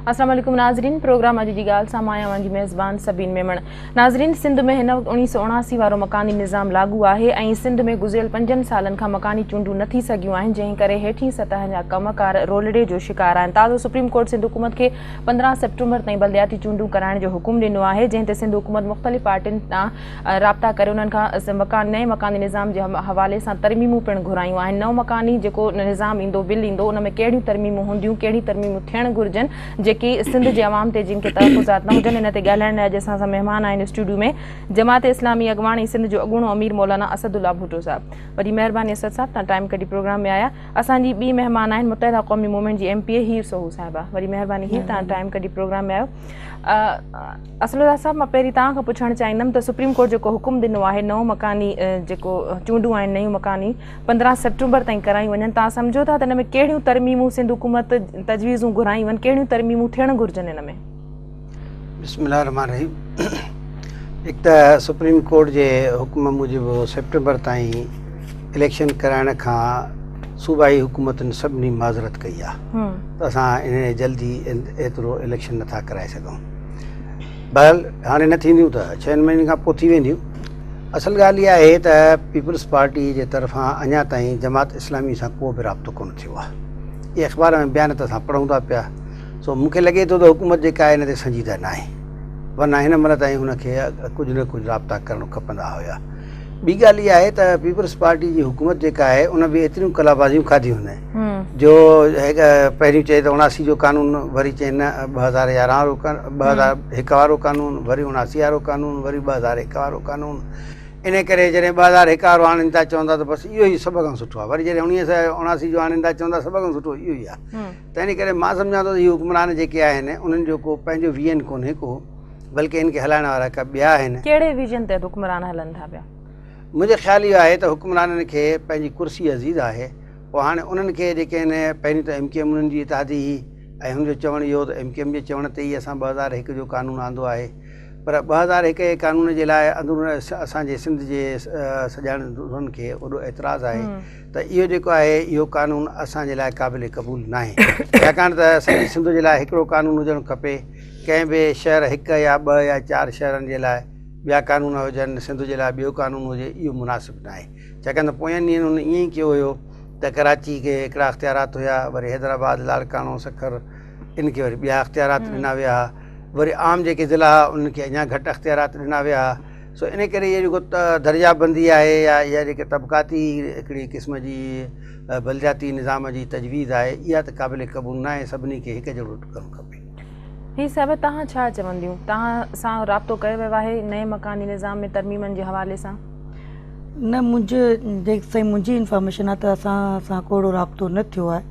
अस्सलाम वालेकुम नाज़रीन, प्रोग्राम अॼु जी ॻाल्हि सां मां आहियां मेज़बान सबीन मेमण। नाज़रीन, सिंध में हिन वक़्तु 1979 वारो मकानी निज़ाम लागू आहे ऐं सिंध में गुज़िरियल 5 सालनि खां मकानी चूंडूं न थी सघियूं आहिनि, जंहिं करे हेठी सतह जा कमकार रोलड़े जो शिकार आहिनि। ताज़ो सुप्रीम कोर्ट सिंध हुकूमत खे 15 सेप्टेम्बर ताईं बलदियाती चूंडूं कराइण जो हुकुम ॾिनो आहे, जंहिं ते सिंध हुकूमत मुख़्तलिफ़ पार्टियुनि सां राब्ता करे उन्हनि खां नए मकानी निज़ाम जे हवाले सां तरमीमूं पिणु घुरायूं आहिनि। नओं मकानी जेको निज़ाम ईंदो, बिल ईंदो, उन में कहिड़ियूं तरमीमूं हूंदियूं, कहिड़ी तरमीमूं थियणु घुरिजनि जेकी सिंध जे अवाम ते जिन खे तहफ़ुज़ात न हुजनि। इन ते ॻाल्हाइण लाइ अॼु असां सां महिमान आहिनि स्टूडियो में जमात इस्लामी अॻवाणी सिंध जो अॻूणो अमीर मौलाना असदुल्ला भुट्टो साहब। वॾी महिरबानी असद साहब, तव्हां टाइम कढी प्रोग्राम में आया। असांजी ॿी महिमान आहिनि मुत्तहिदा क़ौमी मूवमेंट जी MPA हीर सोहू साहिबा। वॾी महिरबानी हीर, तव्हां टाइम कढी प्रोग्राम में आयो। असदुल्ला साहब, मां पहिरीं तव्हां खां पुछणु चाहींदमि त सुप्रीम कोर्ट जेको हुकुम ॾिनो आहे नओं मकानी जेको चूंडूं आहिनि नयूं मकानी 15 सेप्टेम्बर ताईं करायूं वञनि, तव्हां सम्झो था त हिन में कहिड़ियूं तरमीमूं सिंध हुकूमत तजवीज़ूं घुरायूं आहिनि, कहिड़ियूं तरमीमूं थियणु घुरिजनि हिन में? बिस्मिल्लाह रहमान रहीम। हिकु त सुप्रीम कोर्ट जे हुकुम मूजिबि सेप्टेम्बर ताईं इलेक्शन कराइण खां सूबाई हुकूमतुनि सभिनी माज़रत कई आहे त असां इन जल्दी एतिरो इलेक्शन नथा कराए सघूं। बहरहाल हाणे न थींदियूं त 6 महीननि खां पोइ थी वेंदियूं। असल ॻाल्हि इहा आहे त पीपल्स पार्टी जे तरफ़ां अञा ताईं जमात इस्लामी सां को बि राब्तो कोन थियो आहे। इहे अख़बार में बयान त असां पढ़ूं था पिया, सो मूंखे लॻे थो त हुकूमत जेका आहे हिन ते संजीदा न आहे, वरना हिन महिल ताईं हुनखे कुझु न कुझु राब्ता करणु खपंदा हुया। ॿी ॻाल्हि इहा आहे त पीपल्स पार्टी जी हुकूमत जेका आहे उन बि एतिरियूं कलाबाज़ियूं खाधियूं आहिनि जो पहिरियों चए त 79 जो कानून, वरी चए न 2011 वारो 2001 वारो कानून, वरी 79 वारो कानून, वरी 2001 वारो कानून। इन करे जॾहिं 2001 वारो आणनि था चवंदा त बसि इहो ई सभ खां सुठो आहे, वरी जॾहिं 1979 जो आणनि था चवंदा सभ खां सुठो इहो ई आहे। त इन करे मां सम्झां थो इहे हुक्मरान जेके आहिनि उन्हनि जो को पंहिंजो विजन कोन्हे को, बल्कि इनखे हलाइण वारा का ॿिया आहिनि। कहिड़े विजन ते हुक्मरान हलनि था पिया? मुंहिंजो ख़्यालु इहो आहे त हुक्मराननि खे पंहिंजी कुर्सी अज़ीज़ आहे। पोइ हाणे उन्हनि खे जेके आहिनि, पहिरीं त MKM उन्हनि जी इतिहादी हुई ऐं हुनजो चवणु इहो त MKM जे चवण ते ई असां 2001 जो कानून आंदो आहे, पर 2001 जे कानून जे लाइ अंदरूं असांजे सिंध जे सॼाणनि खे वॾो एतिराज़ु आहे त इहो जेको आहे इहो कानून असांजे लाइ क़ाबिल क़बूल न आहे, छाकाणि त सॼी सिंध जे लाइ हिकिड़ो कानून हुजणु खपे। कंहिं बि शहर 1 या 2 या 4 शहरनि जे लाइ ॿिया कानून हुजनि, सिंध जे लाइ ॿियो कानून हुजे, इहो मुनासिबु न आहे। छाकाणि त पोयनि ॾींहंनि हुन ईअं ई कयो हुयो त कराची खे हिकिड़ा इख़्तियारात हुया, वरी हैदराबाद, लाड़काणो, सखर, इनखे वरी ॿिया इख़्तियारात ॾिना विया, वरी आम जेके ज़िला उन्हनि खे अञा घटि इख़्तियारात ॾिना विया। सो इन करे इहो जेको दर्जाबंदी आहे या इहा जेके तबक़ाती हिकिड़ी क़िस्म जी बलदियाती निज़ाम जी तजवीज़ आहे, इहा त क़ाबिल क़बूल न आहे, सभिनी खे हिकु जहिड़ो करणु खपे। ही साहिब, तव्हां छा चवंदियूं? तव्हां सां राब्तो कयो वियो आहे नए मकानी निज़ाम में तरमीमनि जे हवाले सां? न, मुंहिंजी इंफॉर्मेशन आहे त असां सां को राब्तो न थियो आहे।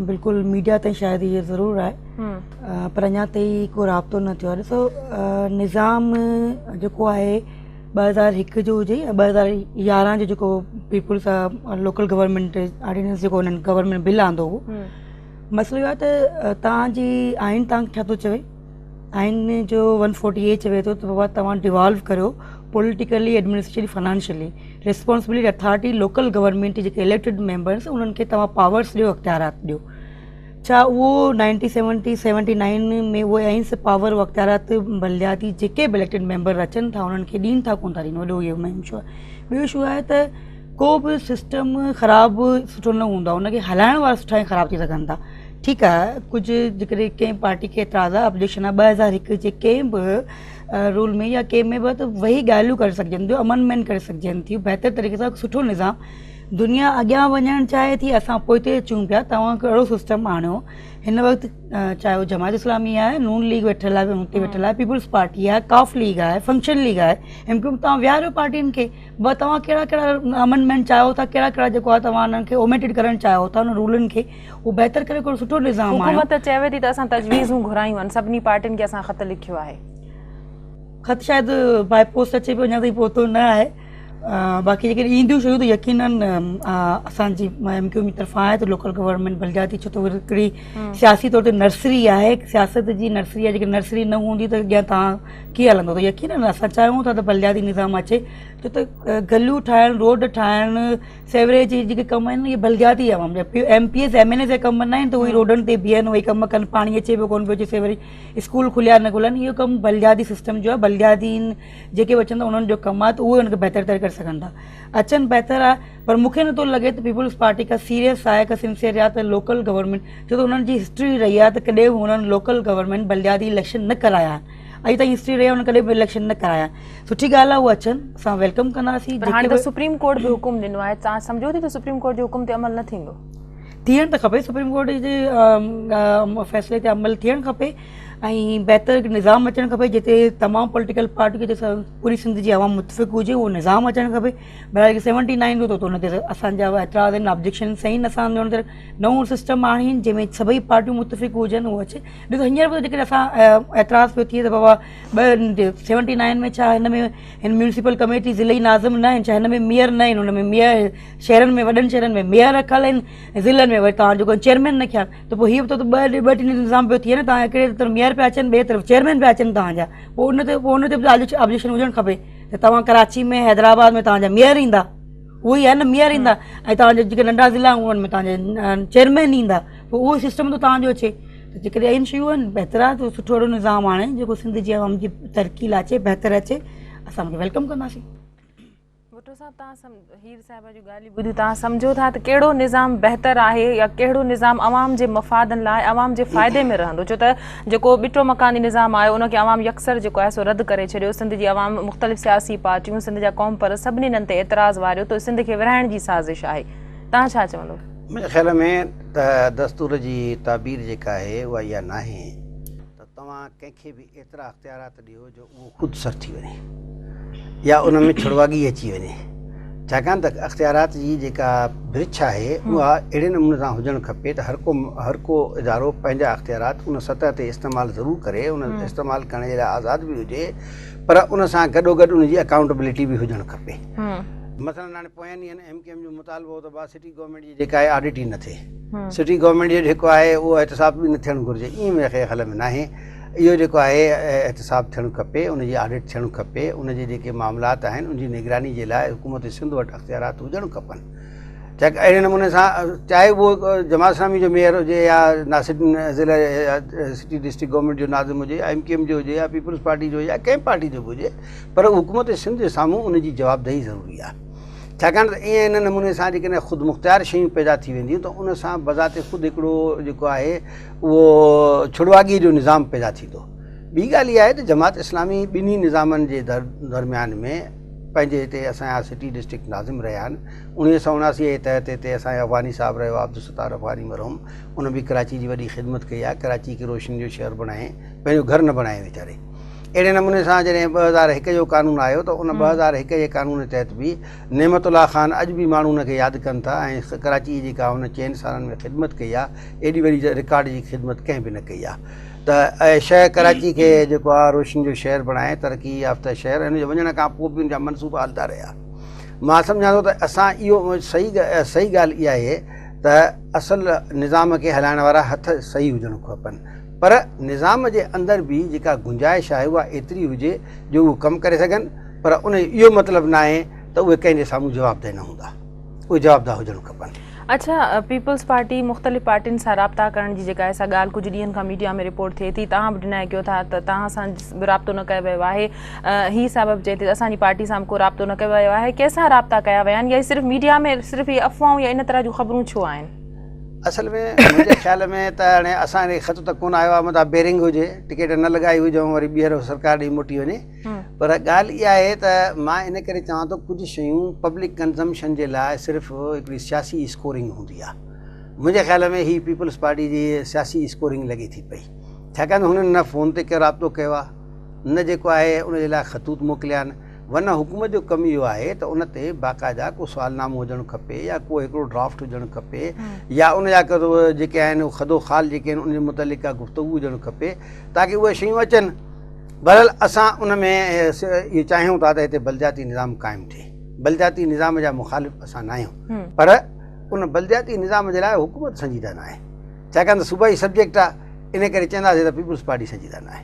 बिल्कुलु मीडिया ताईं शायदि इहे ज़रूरु आहे, पर अञा ताईं को राब्तो न थियो आहे। ॾिसो, निज़ाम जेको आहे 2001 जो हुजे या 2011 जो जेको पीपुल्स लोकल गवर्नमेंट ऑर्डिनेंस जेको हुननि गवर्नमेंट बिल आंदो हो, मसइलो इहो आहे त तव्हांजी आइन तव्हांखे छा थो चवे, आइन जो 148 चवे थो त बाबा तव्हां डिवॉल्व करियो politically, administratively, financially responsibility authority local government जेके इलेक्टेड मेंबर्स उन्हनि खे तव्हां पावर्स ॾियो, अख़्तियारात ॾियो। छा उहो 1979 में उहे आइन्स पावर अख़्तियारात बलदियाती जेके बि इलेक्टेड मेंबर अचनि था उन्हनि खे ॾियनि था कोन था ॾियनि? वॾो इहो मेन इशू आहे। ॿियो इशू आहे त को बि सिस्टम ख़राबु सुठो न हूंदो आहे, उनखे हलाइण वारा सुठा ऐं ख़राबु थी सघनि था। ठीकु आहे, कुझु जेकॾहिं कंहिं पार्टी खे एतिराज़ आहे, ऑब्जेक्शन आहे 2001 जे कंहिं बि रूल में या कंहिं में बि, त वही ॻाल्हियूं करे सघजनि थियूं, अमनमेंट करे सघजनि थियूं बहितर तरीक़े सां। सुठो निज़ाम, दुनिया अॻियां वञणु चाहे थी, असां पोइते अचूं पिया। तव्हां कहिड़ो सिस्टम आणियो हिन वक़्तु, चाहे उहो जमात इस्लामी आहे, नून लीग वेठल आहे, हुते वेठल आहे, पीपुल्स पार्टी आहे, काफ लीग आहे, फंक्शन लीग आहे, MKM, तव्हां विहारियो पार्टियुनि खे। तव्हां कहिड़ा कहिड़ा अमनमेंट चाहियो था, कहिड़ा कहिड़ा जेको आहे तव्हां हुननि खे ओमिटेड करणु चाहियो था, हुन रूलनि खे उहो बहितर करे हिकिड़ो सुठो निज़ाम आहे। हुकूमत चवे थी त असां तजवीज़ूं घुरायूं आहिनि, सभिनी पार्टियुनि खे असां ख़त लिखियो आहे। ख़त शायदि बाय पोस्ट अचे पियो, अञा ताईं पहुतो न आहे। बाक़ी जेके ईंदियूं शयूं त यकीनन असांजी MKM जी तरफ़ां आहे त लोकल गवर्नमेंट बलदियाती, छो त हिकिड़ी सियासी तौर ते नर्सरी आहे, सियासत जी नर्सरी आहे। जेकी नर्सरी न हूंदी त अॻियां तव्हां कीअं हलंदो? त यकीनन असां चाहियूं था त बलदियाती निज़ाम अचे, छो त गलियूं ठाहिण, रोड ठाहिण, सेवरेज जी जेके कम आहिनि इहे बलदियाती आवाम जा, MPs MNA जा कम न आहिनि त उहे रोडनि ते बीहनि, उहे कम कनि, पाणी अचे पियो कोन पियो अचे, सेवरेज स्कूल खुलिया न खुलनि, इहो कमु बलदियाती सिस्टम जो आहे। बलदियाती जेके बि अचनि था उन्हनि जो कमु आहे, त उहे हुनखे बहितर करे सघनि था, अचनि बहितर आहे। पर मूंखे नथो लॻे त पीपल्स पार्टी का सीरियस आहे, का सिंसियर आहे त लोकल गवर्नमेंट, छो त उन्हनि जी हिस्ट्री रही आहे त कॾहिं बि हुननि लोकल गवर्नमेंट बलदियाती इलेक्शन न कराया आहिनि, अॼु ताईं हिस्ट्री रही आहे, हुन कॾहिं बि इलेक्शन न कराया। सुठी ॻाल्हि आहे, उहे अचनि, असां वेलकम कंदासीं। पर हाणे त सुप्रीम कोर्ट बि हुकुम ॾिनो आहे, तव्हां सम्झो था त सुप्रीम कोर्ट जे हुकुम ते अमल न थींदो? थियणु त खपे, सुप्रीम कोर्ट जे फ़ैसिले ते अमल थियणु खपे ऐं बहितर निज़ाम अचणु खपे जिते तमामु पॉलिटिकल पार्टियूं जिते पूरी सिंध जी आवाम मुतफ़िक़ हुजे, उहो निज़ाम अचणु खपे। बहरहाल 79 जो त हुन ते असांजा एतिराज़ आहिनि, ऑब्जेक्शन सही न असां हुन ते नओं सिस्टम आणीनि जंहिंमें सभई पार्टियूं मुतफ़िक़ हुजनि, उहो अचे। ॾिसो हींअर बि जेकॾहिं असां एतिराज़ पियो थिए त बाबा 79 में छा हिन में हिन म्यूनिसिपल कमेटी ज़िले नाज़िम न आहिनि छा, हिन में मेयर न आहिनि, हुन में मेयर शहरनि में वॾनि शहरनि में मेयर रखियल आहिनि, ज़िलनि में वरी तव्हां जेको चेयरमैन न थिया, त पोइ हीअ बि ॿ टे निज़ाम पियो थिए न, तव्हां हिकिड़े तरफ़ मेयर पिया अचनि, ॿिए तरफ़ चेयरमैन पिया अचनि तव्हांजा, पोइ उन ते बि ऑब्जेक्शन हुजणु खपे त तव्हां कराची में हैदराबाद में तव्हांजा मेयर ईंदा, उहो ई आहे न, मेयर ईंदा, ऐं तव्हांजा जेके नंढा ज़िला उन्हनि में तव्हांजा चेयरमैन ईंदा, पोइ उहो सिस्टम त तव्हांजो अचे। त जेकॾहिं आहिनि शयूं आहिनि बहितर आहे, त सुठो अहिड़ो निज़ाम आणे जेको सिंध जी आवाम जी तरक़ी लाइ अचे, बहितर अचे, असां हुनखे वेलकम कंदासीं। भुट्टो साहब, तव्हां हीर साहिब जूं ॻाल्हियूं ॿुधियूं, तव्हां सम्झो था त कहिड़ो निज़ाम बहितर आहे या कहिड़ो निज़ाम आवाम जे मफ़ादनि लाइ, आवाम जे फ़ाइदे में रहंदो? छो त जेको ॿिटो मकानी निज़ाम आहे उनखे आवाम यकसर जेको आहे सो रद्द करे छॾियो, सिंध जी आवाम मुख़्तलिफ़ सियासी पार्टियूं, सिंध जा क़ौम पर सभिनी इन्हनि ते एतिराज़ वारियो, त सिंध खे विरहाइण जी साज़िश आहे। तव्हां छा चवंदो? मुंहिंजे ख़्याल में त दस्तूर जी ताबीर जेका आहे उहा इहा न आहे त तव्हां कंहिंखे बि एतिरा अख़्तियारात ॾियो जो उहो ख़ुदि सर थी वञे या उन में छुड़वागी अची वञे, छाकाणि त अख़्तियारात जी जेका ब्रिछ आहे उहा अहिड़े नमूने सां हुजणु खपे त हर को इदारो पंहिंजा अख़्तियारात उन सतह ते इस्तेमालु ज़रूरु करे, उन इस्तेमालु करण जे लाइ आज़ादु बि हुजे, पर उन सां गॾोगॾु उनजी अकाउंटेबिलिटी बि हुजणु खपे। मसलन हाणे पोयनि ॾींहंनि MKM जो मुतालबो हो त बा सिटी गवर्नमेंट जी जेका आहे ऑडिट ई न थिए, सिटी गवर्नमेंट जो जेको आहे उहो एहतिसाब बि न थियणु घुरिजे, ईअं मुंहिंजे ख़्याल में न आहे। इहो जेको आहे एहतिसाब थियणु खपे, उनजी ऑडिट थियणु खपे, उनजे जेके मामलात आहिनि उनजी निगरानी जे लाइ हुकूमत सिंध वटि अख़्तियारात हुजणु खपनि। चाहे अहिड़े नमूने सां चाहे उहो जमात इस्लामी जो मेयर हुजे या नासिर ज़िला सिटी डिस्ट्रिक्ट गवर्नमेंट जो नाज़िम हुजे या MKM जो हुजे या पीपल्स पार्टी जो हुजे या कंहिं पार्टी जो बि हुजे, पर हुकूमत सिंध जे साम्हूं उनजी जवाबदेही ज़रूरी आहे। छाकाणि त ईअं इन नमूने सां जेकॾहिं ख़ुदि मुख़्तियार शयूं पैदा थी वेंदियूं त उन सां बज़ाते ख़ुदि हिकिड़ो जेको आहे उहो छुड़वागी जो निज़ाम पैदा थींदो। ॿी ॻाल्हि इहा आहे त जमात इस्लामी ॿिन्ही निज़ामनि जे दरमियान में पंहिंजे हिते असांजा सिटी डिस्ट्रिक्ट नाज़िम रहिया आहिनि। 1979 जे तहत हिते असांजा अफ़गानी साहिबु रहियो आहे, अब्दुलसत्तार अफ़गानी मरहूम, उन बि कराची जी वॾी ख़िदमत कई आहे, कराची खे रोशन जो शहर बणाए, पंहिंजो घर न बणाए वीचारे। अहिड़े नमूने सां जॾहिं 2001 जो कानून आयो त उन 2001 जे कानून तहत बि नेमतुल्ला ख़ान अॼु बि माण्हू उनखे यादि कनि था ऐं कराची जी जेका हुन 4 सालनि में ख़िदमत कई आहे, एॾी वॾी रिकॉर्ड जी ख़िदमत कंहिं बि न कई आहे। त शहर कराची खे जेको आहे रोशन जो शहर बणाए, तरक़ी याफ़्ता शहर, हिन जे वञण खां पोइ बि उनजा मनसूबा हलंदा रहिया। मां सम्झां थो त असां इहो सही ॻाल्हि इहा आहे त असल निज़ाम खे हलाइण वारा हथ सही हुजणु खपनि, पर निज़ाम जे अंदरि बि जेका गुंजाइश आहे उहा एतिरी हुजे जो उहे कमु करे सघनि, पर उन इहो मतिलबु न आहे त उहे कंहिंजे साम्हूं जवाबदेह न हूंदा, उहे जवाबदार हुजणु खपनि। अच्छा, पीपल्स पार्टी मुख़्तलिफ़ पार्टियुनि सां राब्ता करण जी जेका आहे सा ॻाल्हि कुझु ॾींहंनि खां मीडिया में रिपोर्ट थिए थी, तव्हां बि डिनाए कयो था त तव्हां सां राब्तो न कयो वियो आहे, ही सबबु चए थी असांजी पार्टी सां को राब्तो न कयो वियो आहे, कंहिंसां राब्ता कया विया आहिनि या सिर्फ़ु मीडिया में सिर्फ़ु इहे अफ़वाहूं या इन तरह जूं ख़बरूं छो आहिनि? असल में मुंहिंजे ख़्याल में त हाणे असांखे ख़त त कोन आयो आहे, मतिलबु बेरिंग हुजे, टिकेट न लॻाई हुजऊं, वरी ॿीहर सरकार ॾे मोटी वञे, पर ॻाल्हि इहा आहे त मां इन करे चवां थो कुझु शयूं पब्लिक कंज़म्पशन जे लाइ सिर्फ़ु हिकिड़ी सियासी स्कोरिंग हूंदी आहे। मुंहिंजे ख़्याल में ही पीपल्स पार्टी जी सियासी स्कोरिंग लॻे थी पई, छाकाणि त हुननि न फ़ोन ते को राब्तो कयो आहे, न जेको आहे उनजे लाइ ख़तूत मोकिलिया आहिनि, वरना हुकूमत जो कमु इहो आहे त उन ते बाक़ाइदा को सुवालनामो हुजणु खपे या को हिकिड़ो ड्राफ्ट हुजणु खपे या उनजा जेके आहिनि खदो ख़ाल जेके आहिनि उन जे मुतलिक़ गुफ़्तगू हुजणु खपे ताकी उहे शयूं अचनि। बहरहाल असां उन में इहे चाहियूं था त हिते बलदियाती निज़ाम क़ाइमु थिए, बलदियाती निज़ाम जा मुख़ालिफ़ असां न आहियूं, पर उन बलदियाती निज़ाम जे लाइ हुकूमत संजीदा न आहे, छाकाणि त सूबाई सब्जेक्ट आहे, इन करे चवंदासीं त पीपल्स पार्टी संजीदा न आहे।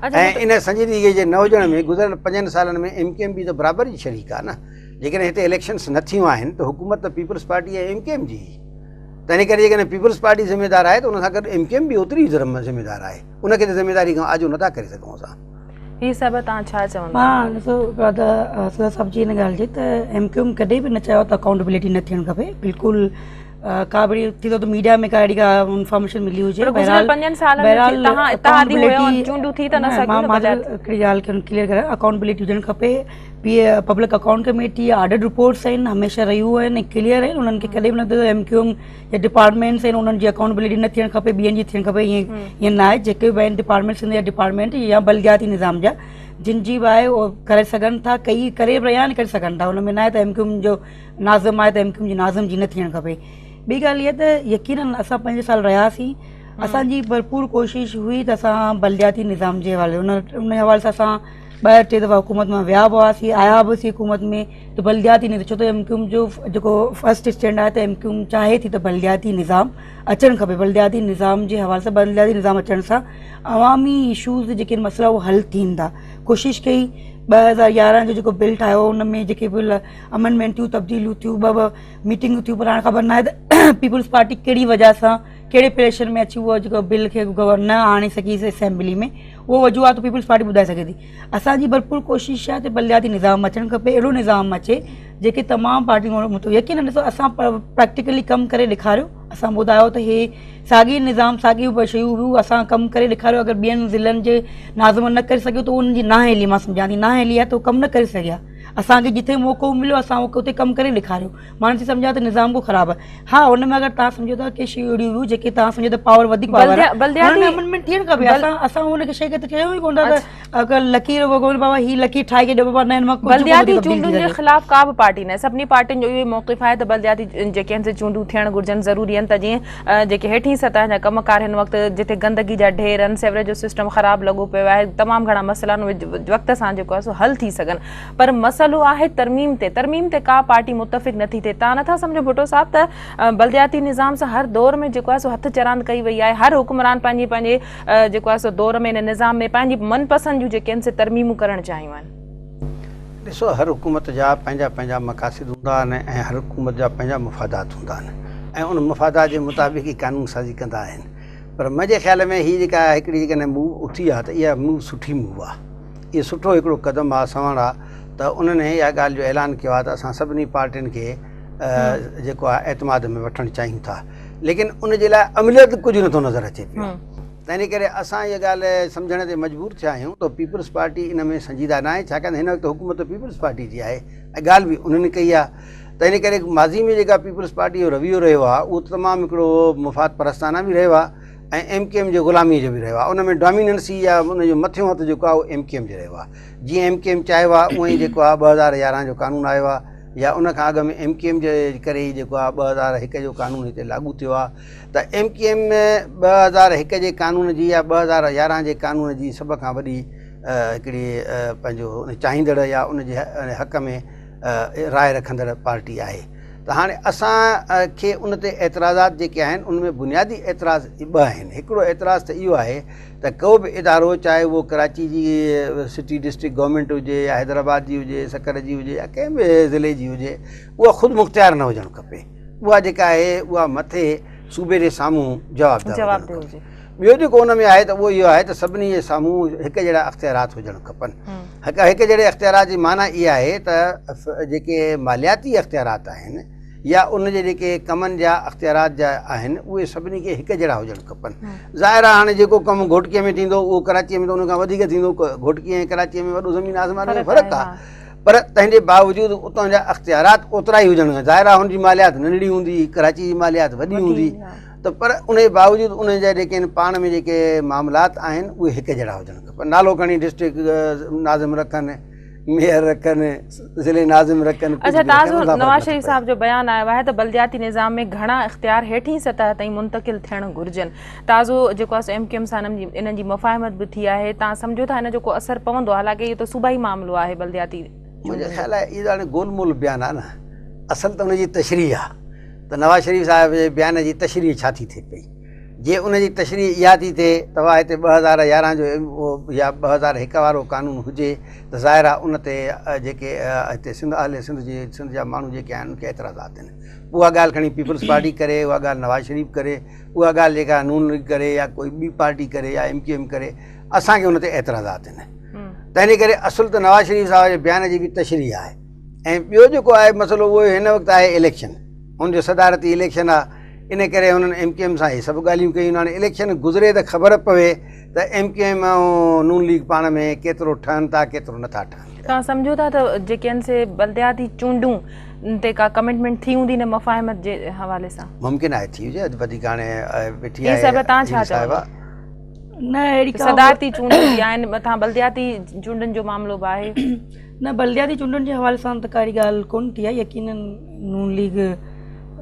ऐं इन संजीदगीअ जे न हुजण में गुज़िरियल 5 सालनि में MKM बि त बराबरि जी शरीक आहे न। जेकॾहिं हिते इलेक्शन्स न थियूं आहिनि त हुकूमत त पीपल्स पार्टी ऐं MKM जी, त इन करे जेकॾहिं पीपल्स पार्टी ज़िम्मेदार आहे त उन सां गॾु MKM बि ओतिरी ज़िम्मेदार आहे। उनखे त ज़िम्मेदारी खां आजो नथा करे सघूं असां। ही सभु तव्हां छा चवंदा? मां ॾिसो असद साहब जी हिन ॻाल्हि जी त MKM कॾहिं बि न चयो त अकाउंटेबिलिटी न थियणु खपे। बिल्कुलु का बि थी थो त मीडिया में का अहिड़ी का इंफॉर्मेशन मिली हुजे। गुज़िरियल 5 सालनि में तव्हां इत्तेहादी हुयो, चूंडूं थी त न सघियूं। मां हिकिड़ी ॻाल्हि क्लियर करां, अकाउंटेबिलिटी हुजणु खपे। Public account committee audit reports आहिनि, हमेशह रहियूं आहिनि, क्लियर आहिनि। उन्हनि खे कॾहिं बि न MKM या डिपार्टमेंट्स आहिनि उन्हनि जी अकाउंटेबिलिटी न थियणु खपे, ॿियनि जी थियणु खपे। ईअं न आहे। जेके बि आहिनि डिपार्टमेंट्स या डिपार्टमेंट या बलदियाती निज़ाम जा जिन जी बि आहे उहो करे सघनि था, करे रहिया आहिनि, करे सघनि था। हुन में न आहे त MKM जो नाज़िम आहे त MKM जी नाज़िम जी न थियणु खपे। ॿी ॻाल्हि इहा त यकीनन असां 5 साल रहियासीं, असांजी भरपूर कोशिशि हुई त असां बलदियाती निज़ाम जे हवाले उन हवाले सां असां 2-3 दफ़ा हुकूमत मां विया बि हुआसीं, आया बि हुआसीं हुकूमत में। त बलदियाती निज़ाम छो त MKM जो जेको फर्स्ट स्टैंड आहे त MKM चाहे थी त बलदियाती निज़ाम अचणु खपे। बलदियाती निज़ाम जे हवाले सां बलदियाती निज़ाम अचण सां अवामी इशूज़ जेके मसइला उहे हल थींदा। कोशिशि कई 2011 जो जेको बिल ठाहियो उन में जेके बिल अमेंडमेंटियूं तब्दीलियूं थियूं, ॿ मीटिंगूं थियूं, पर हाणे ख़बर न आहे त पीपल्स पार्टी कहिड़ी वजह सां कहिड़े प्रेशर में अची उहो जेको बिल खे न आणे सघी असेंबली में, उहो वजूहात पीपल्स पार्टी ॿुधाए सघे थी। असांजी भरपूर कोशिशि आहे त बलदियाती निज़ाम अचणु खपे, अहिड़ो निज़ाम अचे जेके तमामु पार्टियूं यकीन ॾिसो असां प्रैक्टिकली कमु करे ॾेखारियो। असां ॿुधायो त हे साॻी निज़ाम साॻियूं शयूं हुयूं, असां कमु करे ॾेखारियो। अगरि ॿियनि ज़िलनि जे नाज़िम न करे सघियो त उनजी नाअहली, मां सम्झां थी नाअहली आहे त उहो कमु न करे सघिया। असांखे जिथे मौक़ो मिलियो असां उते कमु करे ॾेखारियो। मां नथी सम्झां त निज़ाम को ख़राबु आहे। हा, हुन में अगरि तव्हां सम्झो था की शयूं अहिड़ियूं हुयूं जेके तव्हां सम्झो था पावर वधीक अमेंडमेंट थियणु खपे। असां हुनखे शइ खे त चयूं ई कोन था त अगरि लकीर बाबा ही लकीर ठाहे ॾियो बाबा न बलदियाती चूंडुनि जे ख़िलाफ़ का बि पार्टी न आहे। सभिनी पार्टियुनि जो इहो मौक़िफ़ आहे त बलदियाती जेके आहिनि से चूंडूं थियणु घुरिजनि, ज़रूरी आहिनि। त जीअं जेके हेठीं सतह जा कमकार हिन वक़्तु जिथे गंदगी जा ढेर आहिनि, सेवरेज जो सिस्टम ख़राबु लॻो पियो आहे, तमामु घणा मसइला वक़्त सां जेको आहे सो हल थी सघनि। पर मसइलो आहे तरमीम ते का पार्टी मुतफ़िक़ नथी थिए। तव्हां नथा सम्झो भुट्टो साहब त बलदियाती निज़ाम सां हर दौर में जेको आहे सो हथ चरांद कई वई आहे। हर हुक्मरान पंहिंजे जेको आहे सो दौर में हिन निज़ाम में पंहिंजी मनपसंद जूं जेके आहिनि से तरमीमूं करणु चाहियूं आहिनि। ॾिसो, हर हुकूमत जा पंहिंजा मक़ासिद हूंदा आहिनि ऐं हर हुकूमत जा पंहिंजा मुफ़ादात हूंदा आहिनि ऐं उन मुफ़ादात जे मुताबिक़ ई कानून साज़ी कंदा आहिनि। पर मुंहिंजे ख़्याल में हीअ जेका हिकिड़ी जेकॾहिं मूव उथी आहे त इहा मूव सुठी मूव आहे। इहो सुठो हिकिड़ो क़दम आहे, सवण आहे त उन्हनि इहा ॻाल्हि जो ऐलान कयो आहे त असां सभिनी पार्टियुनि खे जेको आहे एतमाद में वठणु चाहियूं था। लेकिन उन जे लाइ अमलियत कुझु नथो नज़र अचे पियो। त इन करे असां इहा ॻाल्हि सम्झण ते मजबूर थिया आहियूं त पीपल्स पार्टी इन में संजीदा न आहे, छाकाणि हिन वक़्तु हुकूमत पीपल्स पार्टी जी आहे ऐं ॻाल्हि बि उन्हनि कई आहे। त इन करे माज़ी में जेका पीपल्स पार्टी जो रवैयो रहियो आहे उहो तमामु हिकिड़ो मुफ़ाद परस्ताना बि रहियो आहे ऐं MKM जो ग़ुलामी जो बि रहियो आहे। उन में डोमिनेंसी या उनजो मथियों हथु जेको आहे उहो MKM जो रहियो आहे। जीअं MKM चाहियो आहे उअं ई जेको आहे 2011 जो कानून आयो आहे या उन खां अॻु में MKM जे करे ई जेको आहे 2001 जो कानून हिते लागू थियो आहे। त MKM 2001 जे कानून जी या 2011 जे कानून जी सभ खां वॾी हिकिड़ी पंहिंजो चाहींदड़ या उनजे हक़ में राय रखंदड़ पार्टी आहे। त हाणे असांखे उन ते एतिराज़ात जेके आहिनि उनमें बुनियादी एतिराज़ 2 आहिनि। हिकिड़ो एतिराज़ त इहो आहे त को बि इदारो चाहे उहो कराची जी सिटी डिस्ट्रिक्ट गवर्नमेंट हुजे या हैदराबाद जी हुजे, सकर जी हुजे या कंहिं बि ज़िले जी हुजे, उहा ख़ुदि मुख़्तियार न हुजणु खपे। उहा जेका आहे उहा मथे सूबे जे साम्हूं जवाबदार हुजे। ॿियो जेको उन में आहे त उहो इहो आहे त सभिनी जे साम्हूं हिकु जहिड़ा अख़्तियारात हुजणु खपनि। हिकु जहिड़े अख़्तियारात जी माना इहा आहे त जेके मालियाती अख़्तियारात आहिनि या उन जे जेके कमनि जा अख़्तियारात जा आहिनि उहे सभिनी खे हिकु जहिड़ा हुजणु खपनि। ज़ाहिर आहे हाणे जेको कमु घोटकीअ में थींदो उहो कराचीअ में त उन खां वधीक थींदो। घोटकीअ ऐं कराचीअ में वॾो ज़मीन आसमान जो फ़र्क़ु आहे, पर तंहिंजे बावजूदि उतां जा अख़्तियारात ओतिरा ई हुजणु। ज़ाहिर आहे हुनजी मालियात नंढड़ी हूंदी, कराची जी मालियात वॾी हूंदी, त पर उन जे बावजूदि उन जा जेके पाण में जेके मामलात आहिनि उहे हिकु जहिड़ा हुजणु खपनि। नालो खणी डिस्ट्रिक्ट नाज़िम रखनि, मेयर रखनि, ज़िले नाज़िम रखनि। अच्छा, तव्हांजो नवाज़ शरीफ़ साहब जो बयानु आयो आहे त बलदियाती निज़ाम में घणा इख़्तियार हेठीं सतह ताईं मुंतक़िल थियणु घुरिजनि। ताज़ो जेको आहे MKM सां इन्हनि जी मुफ़ाहिमत बि थी आहे। तव्हां सम्झो था हिन जो को असरु पवंदो? हालांकि इहो त सूबाई मामिलो आहे बलदियाती। मुंहिंजे ख़्याल आहे इहो हाणे गोलमोल बयानु आहे न, असल त उनजी तशरीह आहे। त नवाज़ शरीफ़ साहिब जे बयान जी तशरीह छा थी थिए पई? जे उन जी तशरी इहा थी थिए तव्हां हिते 2011 जो उहो या 2001 वारो कानून हुजे त ज़ाहिर आहे उन ते जेके हिते सिंध जा माण्हू जेके आहिनि उनखे एतिराज़ात आहिनि। उहा ॻाल्हि खणी पीपल्स पार्टी करे, उहा ॻाल्हि नवाज़ शरीफ़ करे, उहा ॻाल्हि जेका नून लीग करे या कोई ॿी पार्टी करे या MQM करे, असांखे उन ते एतिराज़ात आहिनि। तंहिं करे असुल त नवाज़ शरीफ़ साहिब जे बयान जी बि तशरी आहे। ऐं ॿियो जेको आहे मसइलो उहो हिन वक़्तु आहे इलेक्शन, हुनजो सदारती इलेक्शन आहे। इन करे हुननि MQM सां इहे सभु ॻाल्हियूं कयूं। हाणे इलेक्शन गुज़रे त ख़बर पवे त MQM ऐं नून लीग पाण में केतिरो ठहनि था केतिरो नथा ठहनि। तव्हां सम्झो था त जेके आहिनि से बलदियाती चूंडूं ते का कमिटमेंट थी हूंदी न मफ़ाहिमत जे हवाले सां? मुमकिन आहे थी हुजे, अॼु वधीक हाणे वेठी इहे सभु तव्हां छा चओ? न अहिड़ी सदारती चूंडूं बि आहिनि, मथां बलदियाती चूंडनि जो मामिलो बि आहे। न बलदियाती चूंडनि जे हवाले सां त काई ॻाल्हि कोन थी आहे। यकीनन नून लीग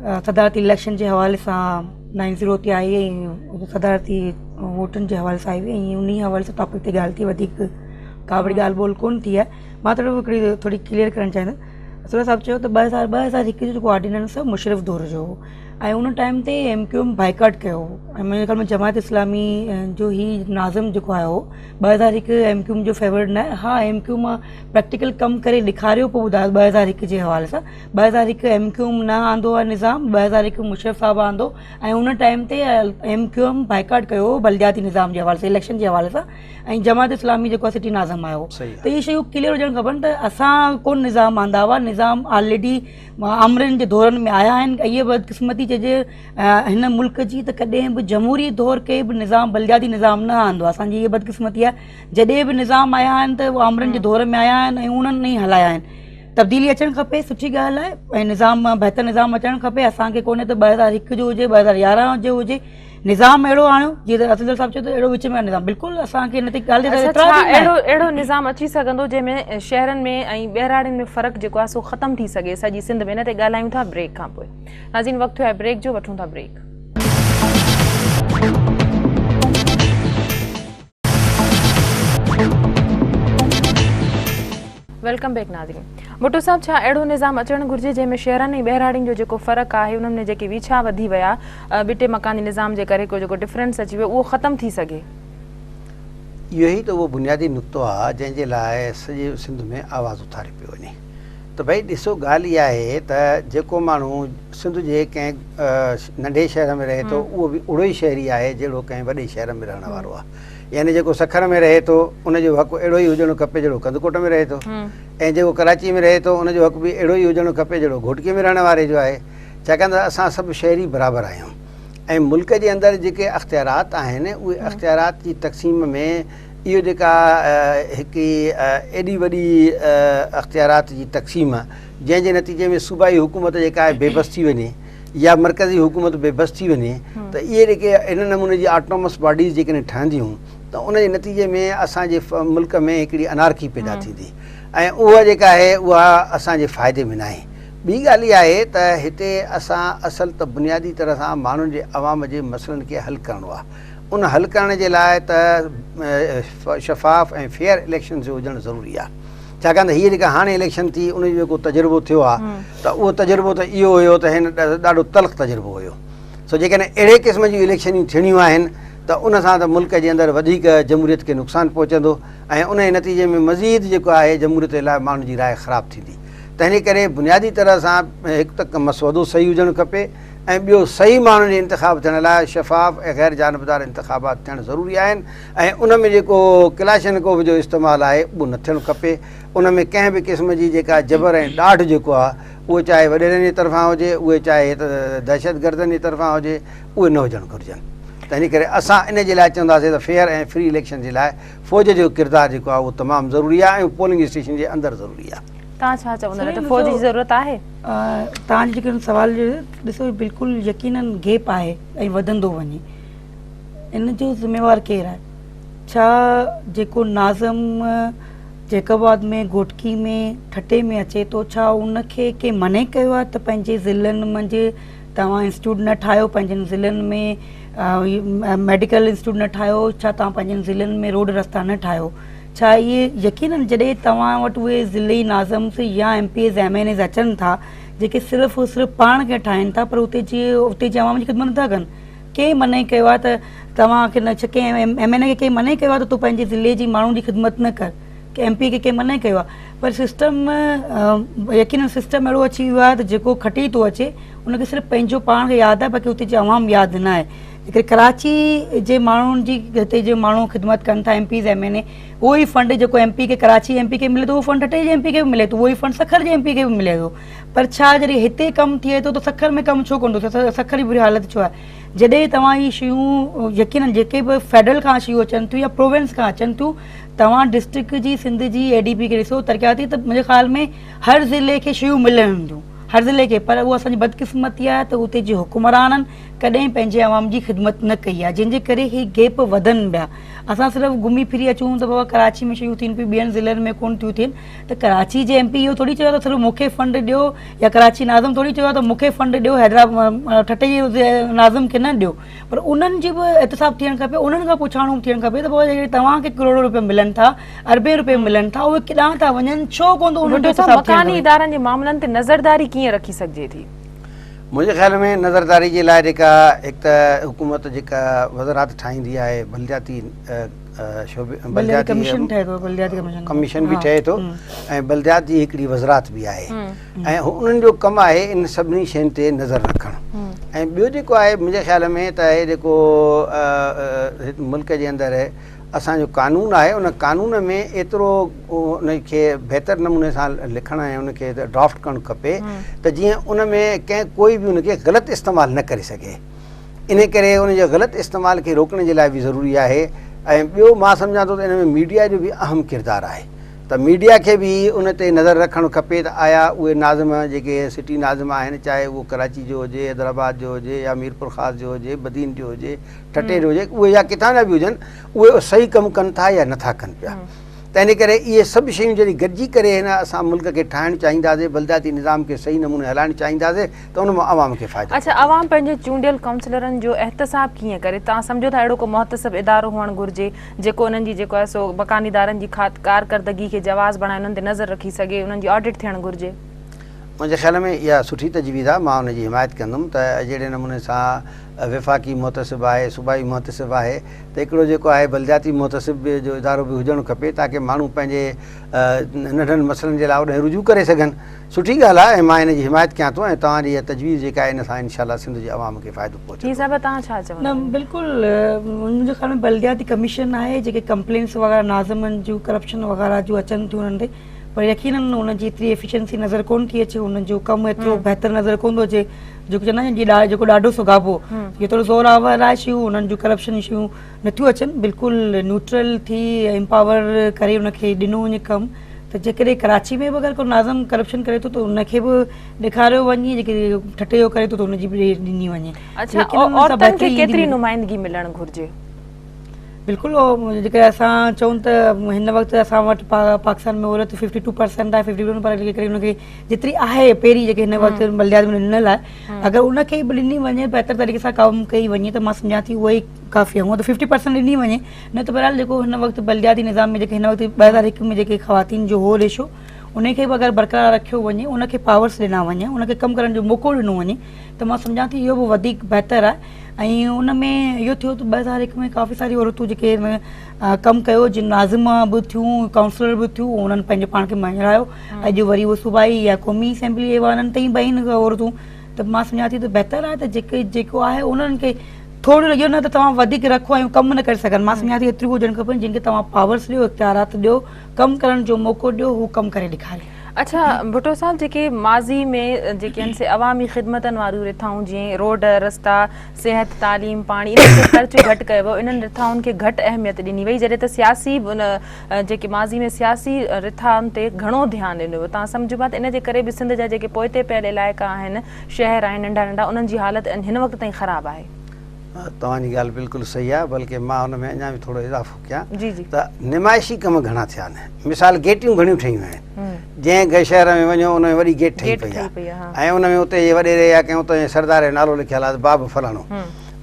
सदारती इलेक्शन जे हवाले सां 9-0 ते आई ऐं सदारती वोटनि जे हवाले सां आई हुई ऐं उन हवाले सां टॉपिक ते ॻाल्हि थी, वधीक का बि ॻाल्हि ॿोल कोन थी आहे। मां हिकिड़ी थोरी क्लियर करणु चाहींदुमि। असुल साहिबु चयो त 2001 जो जेको ऑर्डिनेंस आहे मुशरफ दौर जो हो ऐं उन टाइम ते MQM बाइकाट कयो ऐं मुंहिंजे ख़्याल में जमात इस्लामी जो ही नाज़िम जेको आहे हो 2001 MQM जो फेवर न आहे। हा, MQM प्रैक्टिकल कमु करे ॾेखारियो पोइ ॿुधायो 2001 जे हवाले सां। 2001 MQM न आंदो आहे निज़ाम, 2001 मुशरफ साहिबु आंदो ऐं उन टाइम ते MQM बाइकाट कयो हो बलदियाती निज़ाम जे हवाले सां, इलेक्शन जे हवाले सां। ऐं जमात इस्लामी जेको आहे सिटी नाज़िम आयो। त इहे शयूं क्लियर हुजणु खपनि त असां कोन निज़ाम आंदा हुआ, निज़ाम ऑलरेडी आमरनि जे दौरनि में आया आहिनि। इहे बदकिस्मती चइजे हिन मुल्क जी त कॾहिं बि जमहूरी दौर के बि निज़ाम बलदियाती निज़ाम न आंदो आहे। असांजी इहा बदकिस्मती आहे, जॾहिं बि निज़ाम आया आहिनि त उहे आमरनि जे दौर में आया आहिनि ऐं उन्हनि ई हलाया आहिनि। तब्दीली अचणु खपे, सुठी ॻाल्हि आहे ऐं निज़ाम बहितर निज़ाम अचणु खपे। असांखे कोन्हे त 2001 जो हुजे 2011 जो हुजे, निज़ाम अहिड़ो आणियो जीअं त असदर साहिबु चयो त अहिड़ो विच में निज़ाम बिल्कुलु असांखे हिन ते ॻाल्हि अहिड़ो निज़ाम अची सघंदो जंहिंमें शहरनि में ऐं ॿहिराड़ियुनि में फ़र्क़ु जेको आहे सो ख़तमु थी सघे सॼी सिंध में। हिन ते ॻाल्हायूं था ब्रेक खां पोइ। नाज़रीन, वक़्तु थियो आहे ब्रेक जो, वठूं था ब्रेक। वेलकम बैक नाज़रीन। भुट्टो साहब, छा अहिड़ो निज़ाम अचणु घुरिजे जंहिंमें शहरनि ऐं ॿहिराड़ियुनि जो जेको फ़र्क़ु आहे उन्हनि में जेके विछा वधी विया बिटे मकानी निज़ाम जे करे को जेको डिफरेंस अची वियो उहो ख़तमु थी सघे? इहो ई त उहो बुनियादी नुक़्तो आहे जंहिंजे लाइ सॼे सिंध में आवाज़ु उथारे पियो वञे। त भई ॾिसो, ॻाल्हि इहा आहे त जेको माण्हू सिंध जे कंहिं नंढे शहर में रहे थो उहो बि ओड़ो ई शहरी आहे जहिड़ो कंहिं वॾे शहर में रहण वारो आहे। यानी जेको सखर में रहे थो उनजो हक़ु अहिड़ो ई हुजणु खपे जहिड़ो कंदकोट में रहे थो, ऐं जेको कराची में रहे थो उनजो हक़ु बि अहिड़ो ई हुजणु खपे जहिड़ो घोटकीअ में रहण वारे जो आहे। छाकाणि त असां सभु शहरी बराबरि आहियूं ऐं मुल्क जे अंदरि जेके अख़्तियारात आहिनि उहे अख़्तियारात जी तक़सीम में इहो जेका हिकु एॾी वॾी अख़्तियारात जी तक़सीम जंहिंजे नतीजे में सूबाई हुकूमत जेका आहे बेबस थी वञे या मरकज़ी हुकूमत बेबस थी वञे त इहे जेके इन नमूने जी ऑटोनॉमस बॉडीज़ जेकॾहिं ठहंदियूं त उन जे नतीजे में असांजे मुल्क में हिकिड़ी अनारकी पैदा थींदी ऐं उहा जेका आहे उहा असांजे फ़ाइदे में न आहे। ॿी ॻाल्हि इहा आहे त हिते असां असल त बुनियादी तरह सां माण्हुनि जे अवाम जे मसइलनि खे हल करिणो आहे। उन हल करण जे लाइ त शफ़ाफ़ ऐं फेयर इलेक्शन जो हुजणु ज़रूरी आहे। छाकाणि त हीअ जेका हाणे इलेक्शन थी उनजो जेको तजुर्बो थियो आहे त उहो तजुर्बो त इहो हुयो त हिन ॾाढो तल्ख़ तजुर्बो हुयो। सो जेकॾहिं अहिड़े क़िस्म जूं इलेक्शनियूं थियणियूं आहिनि त उन सां त मुल्क जे अंदरि वधीक जमहूरियत खे नुक़सानु पहुचंदो ऐं उन जे नतीजे में मज़ीद जेको आहे जमहूरियत लाइ माण्हुनि जी राय ख़राबु थींदी। त हिन करे बुनियादी तरह सां हिकु त मसवदो सही हुजणु खपे ऐं ॿियो सही माण्हुनि जे इंतिखाब थियण लाइ शफ़ाफ़ ऐं ग़ैर जानबदार इंतिखाबात थियणु ज़रूरी आहिनि ऐं उन में जेको क्लाशनकोव जो इस्तेमालु आहे उहो न थियणु खपे। उन में कंहिं बि क़िस्म जी जेका जबर ऐं ॾाढ जेको आहे उहो चाहे वॾेरनि जी तरफ़ां हुजे, उहे चाहे त दहशतगर्दनि जी तरफ़ां हुजे, उहे न हुजणु घुरिजनि। त इन करे असां इन जे लाइ चवंदासीं त फेयर ऐं फ्री इलेक्शन जे लाइ फ़ौज जो किरदारु जेको आहे उहो तमामु ज़रूरी आहे ऐं पोलिंग स्टेशन जे अंदरि ज़रूरी आहे। तव्हां छा चवंदा त फ़ौज जी ज़रूरत आहे? तव्हांजे जेके सुवाल ॾिसो बिल्कुलु यकीनन गैप आहे ऐं वधंदो वञे। इन जो ज़िम्मेवारु केरु आहे? छा जेको नाज़िम जैकबाद में घोटकी में ठटे में अचे थो छा उनखे के मने कयो आहे त पंहिंजे ज़िलनि मंझि तव्हां इंस्टीट्यूट न ठाहियो, पंहिंजनि ज़िलनि में मेडिकल इंस्टीट्यूट न ठाहियो, छा तव्हां पंहिंजनि ज़िलनि में रोड रस्ता न ठाहियो? छा इहे यकीनन जॾहिं तव्हां वटि उहे ज़िले नाज़िम्स या MPs MNAs अचनि था जेके सिर्फ़ु पाण खे ठाहिनि था पर उते जी अवाम जी ख़िदमत नथा कनि कंहिं मना ई कयो आहे त तव्हांखे न छा कंहिं MNA खे कंहिं मना ई कयो आहे त तूं पंहिंजे ज़िले जी माण्हुनि जी ख़िदमत न कर, की MP खे कंहिं मना ई कयो आहे। पर सिस्टम यकीन सिस्टम अहिड़ो अची वियो आहे त जेको खटी थो अचे उनखे सिर्फ़ु पंहिंजो पाण खे यादि आहे, बाक़ी हुते जी आवाम यादि न आहे। हिकिड़े कराची जे माण्हुनि जी हिते जे माण्हू ख़िदमत कनि था MPs MNA, उहो ई फंड जेको MP खे कराची MP खे मिले थो उहो फंड ठटे जे MP खे बि मिले थो, उहो ई फंड सखर जे MP खे बि मिले थो। पर छा जॾहिं हिते कमु थिए थो त सखर में कमु छो कोन थो थिए? सखर जी बुरी हालत छो आहे? जॾहिं तव्हां इहे शयूं यकीन जेके बि फेडरल खां शयूं अचनि थियूं या प्रोविंस खां अचनि थियूं, तव्हां डिस्ट्रिक्ट जी सिंध जी ADP खे ॾिसो तरक़ियाती, त मुंहिंजे ख़्याल में हर ज़िले खे शयूं मिलनि थियूं, हर ज़िले खे। पर उहा असांजी बदकिस्मती आहे त उते जे हुकुमराननि कॾहिं पंहिंजे आवाम जी ख़िदमत न कई आहे, जंहिंजे करे ही गैप वधनि पिया। असां सिर्फ़ु घुमी फिरी अचूं त बाबा कराची में शयूं थियनि पियूं, ॿियनि ज़िलनि में कोन थियूं थियनि, त कराची जे MP इहो थोरी चयो त सिर्फ़ु मूंखे फंड ॾियो, या कराची नाज़िम थोरी चयो आहे त मूंखे फंड ॾियो, हैदराबाद ठटे जे नाज़िम खे न ॾियो। पर उन्हनि जी बि एहतिसाब थियणु खपे, उन्हनि खां पुछाणो थियणु खपे त बाबा जेके तव्हांखे करोड़ो रुपया मिलनि था, अरबे रुपए मिलनि था, उहे किॾां था वञनि, छो कोन थो उन्हनि जो एहतिसाब थियणु खपे? मकानी इदारनि जे मामलनि ते नज़रदारी कीअं रखी सघिजे थी? मुंहिंजे ख़्याल में नज़रदारी जे लाइ जेका हिकु त हुकूमत जेका वज़ारात ठाहींदी आहे, बलदियाती कमीशन बि ठहे थो, ऐं बलदियात जी हिकिड़ी वज़ारात बि आहे, ऐं उन्हनि जो कमु आहे इन सभिनी शयुनि ते नज़र रखणु। ऐं ॿियो जेको आहे मुंहिंजे ख़्याल में त हे जेको मुल्क जे अंदरि असांजो कानून आहे, उन कानून में एतिरो उनखे बहितर नमूने सां लिखणु ऐं उनखे ड्राफ्ट करणु खपे त जीअं उन में कंहिं कोई बि उनखे ग़लति इस्तेमालु न करे सघे। इन करे उनजे ग़लति इस्तेमाल खे रोकण जे लाइ बि ज़रूरी आहे। ऐं ॿियो मां सम्झां थो त इन में मीडिया जो बि अहम किरदारु आहे, त मीडिया खे बि उन ते नज़र रखणु खपे त आया उहे नाज़िम जेके सिटी नाज़िम आहिनि, चाहे उहो कराची जो हुजे, हैदराबाद जो हुजे, या मीरपुर ख़ास जो हुजे, बदीन जो हुजे, ठटे जो हुजे, उहे या किथां जा बि हुजनि, उहे सही कमु कनि था या नथा कनि पिया। त इन करे इहे सभु शयूं जॾहिं गॾिजी करे हिन असां मुल्क खे ठाहिणु चाहींदासीं, बलदियाती निज़ाम खे सही नमूने हलाइणु चाहींदासीं, त उन मां आवाम खे फ़ाइदो। अच्छा, आवाम पंहिंजे चूंडियल काउंसलरनि जो एहतसाब कीअं करे? तव्हां सम्झो था अहिड़ो को मुहतसिब इदारो हुअणु घुरिजे जेको उन्हनि जी जेको आहे सो मकानीदारनि जी कारकर्दगी खे जवाज़ बणाए उन्हनि ते नज़र रखी सघे, उन्हनि जी ऑडिट थियणु घुरिजे? मुंहिंजे ख़्याल में इहा सुठी तजवीज़ आहे, मां उनजी हिमायत कंदुमि त जहिड़े नमूने सां वफ़ाक़ी मुहतसिब आहे, सूबाई मुहतसिब आहे, त हिकिड़ो जेको आहे बलदियाती मुहतसिब जो इदारो बि हुजणु खपे, ताकी माण्हू पंहिंजे नंढनि मसइलनि जे लाइ उन रुजू करे सघनि। सुठी ॻाल्हि आहे, ऐं मां हिन जी हिमायत कयां थो, ऐं तव्हांजी इहा तजवीज़ जेका आहे इन सां इनशाला सिंध जे आवाम खे फ़ाइदो पहुचे। ही साहिब तव्हां छा चवंदा? न बिल्कुलु, मुंहिंजे ख़्याल में बलदियाती कमीशन आहे, जेके कंप्लेंट्स वग़ैरह नाज़िमनि जूं करप्शन वग़ैरह जूं अचनि थियूं उन्हनि ते, पर यकीनन उनजी एतिरी एफिशिएंसी नज़र कोन थी अचे, उन्हनि जो कमु एतिरो बहितर नज़र कोन थो अचे, जेको चवंदा आहिनि जेको ॾाढो सुगाबो, जेतिरो ज़ोरावर आहे शयूं, उन्हनि जूं करप्शन शयूं नथियूं अचनि, बिल्कुलु न्यूट्रल थी एम्पावर करे उनखे ॾिनो वञे कमु। त जेकॾहिं कराची में बि अगरि को नाज़िम करप्शन करे थो त उनखे बि ॾेखारियो वञे, जेके ठटे जो करे थो त उनजी बि ॾिनी वञे। अच्छा, औरतुनि खे केतिरी नुमाइंदगी मिलणु घुरिजे? बिल्कुलु, जेके असां चऊं त हिन वक़्तु असां वटि पाकिस्तान में औरत 52% आहे, 51 पर करे उनखे जेतिरी आहे पहिरीं जेके हिन वक़्तु बलदियात में ॾिनल आहे, अगरि उनखे बि ॾिनी वञे बहितर तरीक़े सां कमु कई वञे त मां सम्झां थी उहा ई काफ़ी आहे। हूअं त 50% ॾिनी वञे, न त बहरहाल जेको हिन वक़्तु बलदियाती निज़ाम में जेके हिन वक़्तु 2001 में जेके ख़वातीन जो हो रेशो, उनखे बि अगरि बरक़रार रखियो वञे, उनखे पावर्स ॾिना वञे, उनखे कमु करण जो मौक़ो ॾिनो वञे, त मां सम्झां थी इहो बि वधीक बहितर आहे। ऐं उन में इहो थियो त 2001 में काफ़ी सारी औरतूं जेके कमु कयो, जिन नाज़िमा बि थियूं, काउंसलर बि थियूं, उन्हनि पंहिंजे पाण खे मञायो। अॼु वरी उहो सूबाई या क़ौमी असेंबली एवाननि ताईं बि आहिनि औरतूं, त मां सम्झां थी त बहितर आहे त जेको आहे उन्हनि खे थोरो इहो न त तव्हां वधीक रखो ऐं कमु न करे सघनि। मां सम्झां थी एतिरियूं हुजणु खपनि जिन खे तव्हां पावर्स ॾियो, इख्तियारात ॾियो, कमु करण जो मौक़ो ॾियो, हू कमु करे ॾेखारे। अच्छा भुट्टो साहब, जेके माज़ी में जेके आहिनि से अवामी ख़िदमतनि वारियूं रिथाऊं, जीअं रोड रस्ता, सिहत, तालीम, पाणी, इन्हनि खे ख़र्चु घटि कयो वियो, इन्हनि रिथाउनि खे घटि अहमियत ॾिनी वई, जॾहिं त सियासी जेके माज़ी में सियासी रिथाउनि ते घणो ध्यानु ॾिनो वियो। तव्हां सम्झो था त इन जे करे बि सिंध जा जेके पोइते पियल इलाइक़ा आहिनि, शहर आहिनि नंढा नंढा, उन्हनि जी हालत हिन वक़्तु ताईं ख़राबु आहे। तव्हांजी ॻाल्हि बिल्कुलु सही आहे, बल्कि मां हुन में अञा बि थोरो इज़ाफ़ो कयां जी जी त निमाइशी कम घणा थिया आहिनि। मिसाल गेटियूं घणियूं ठहियूं आहिनि, जंहिं शहर में वञो उन में वॾी गेट ठही पई आहे, ऐं उन में उते वॾेरे या कंहिं उते सरदार जो नालो लिखियलु आहे, बाब फलाणो।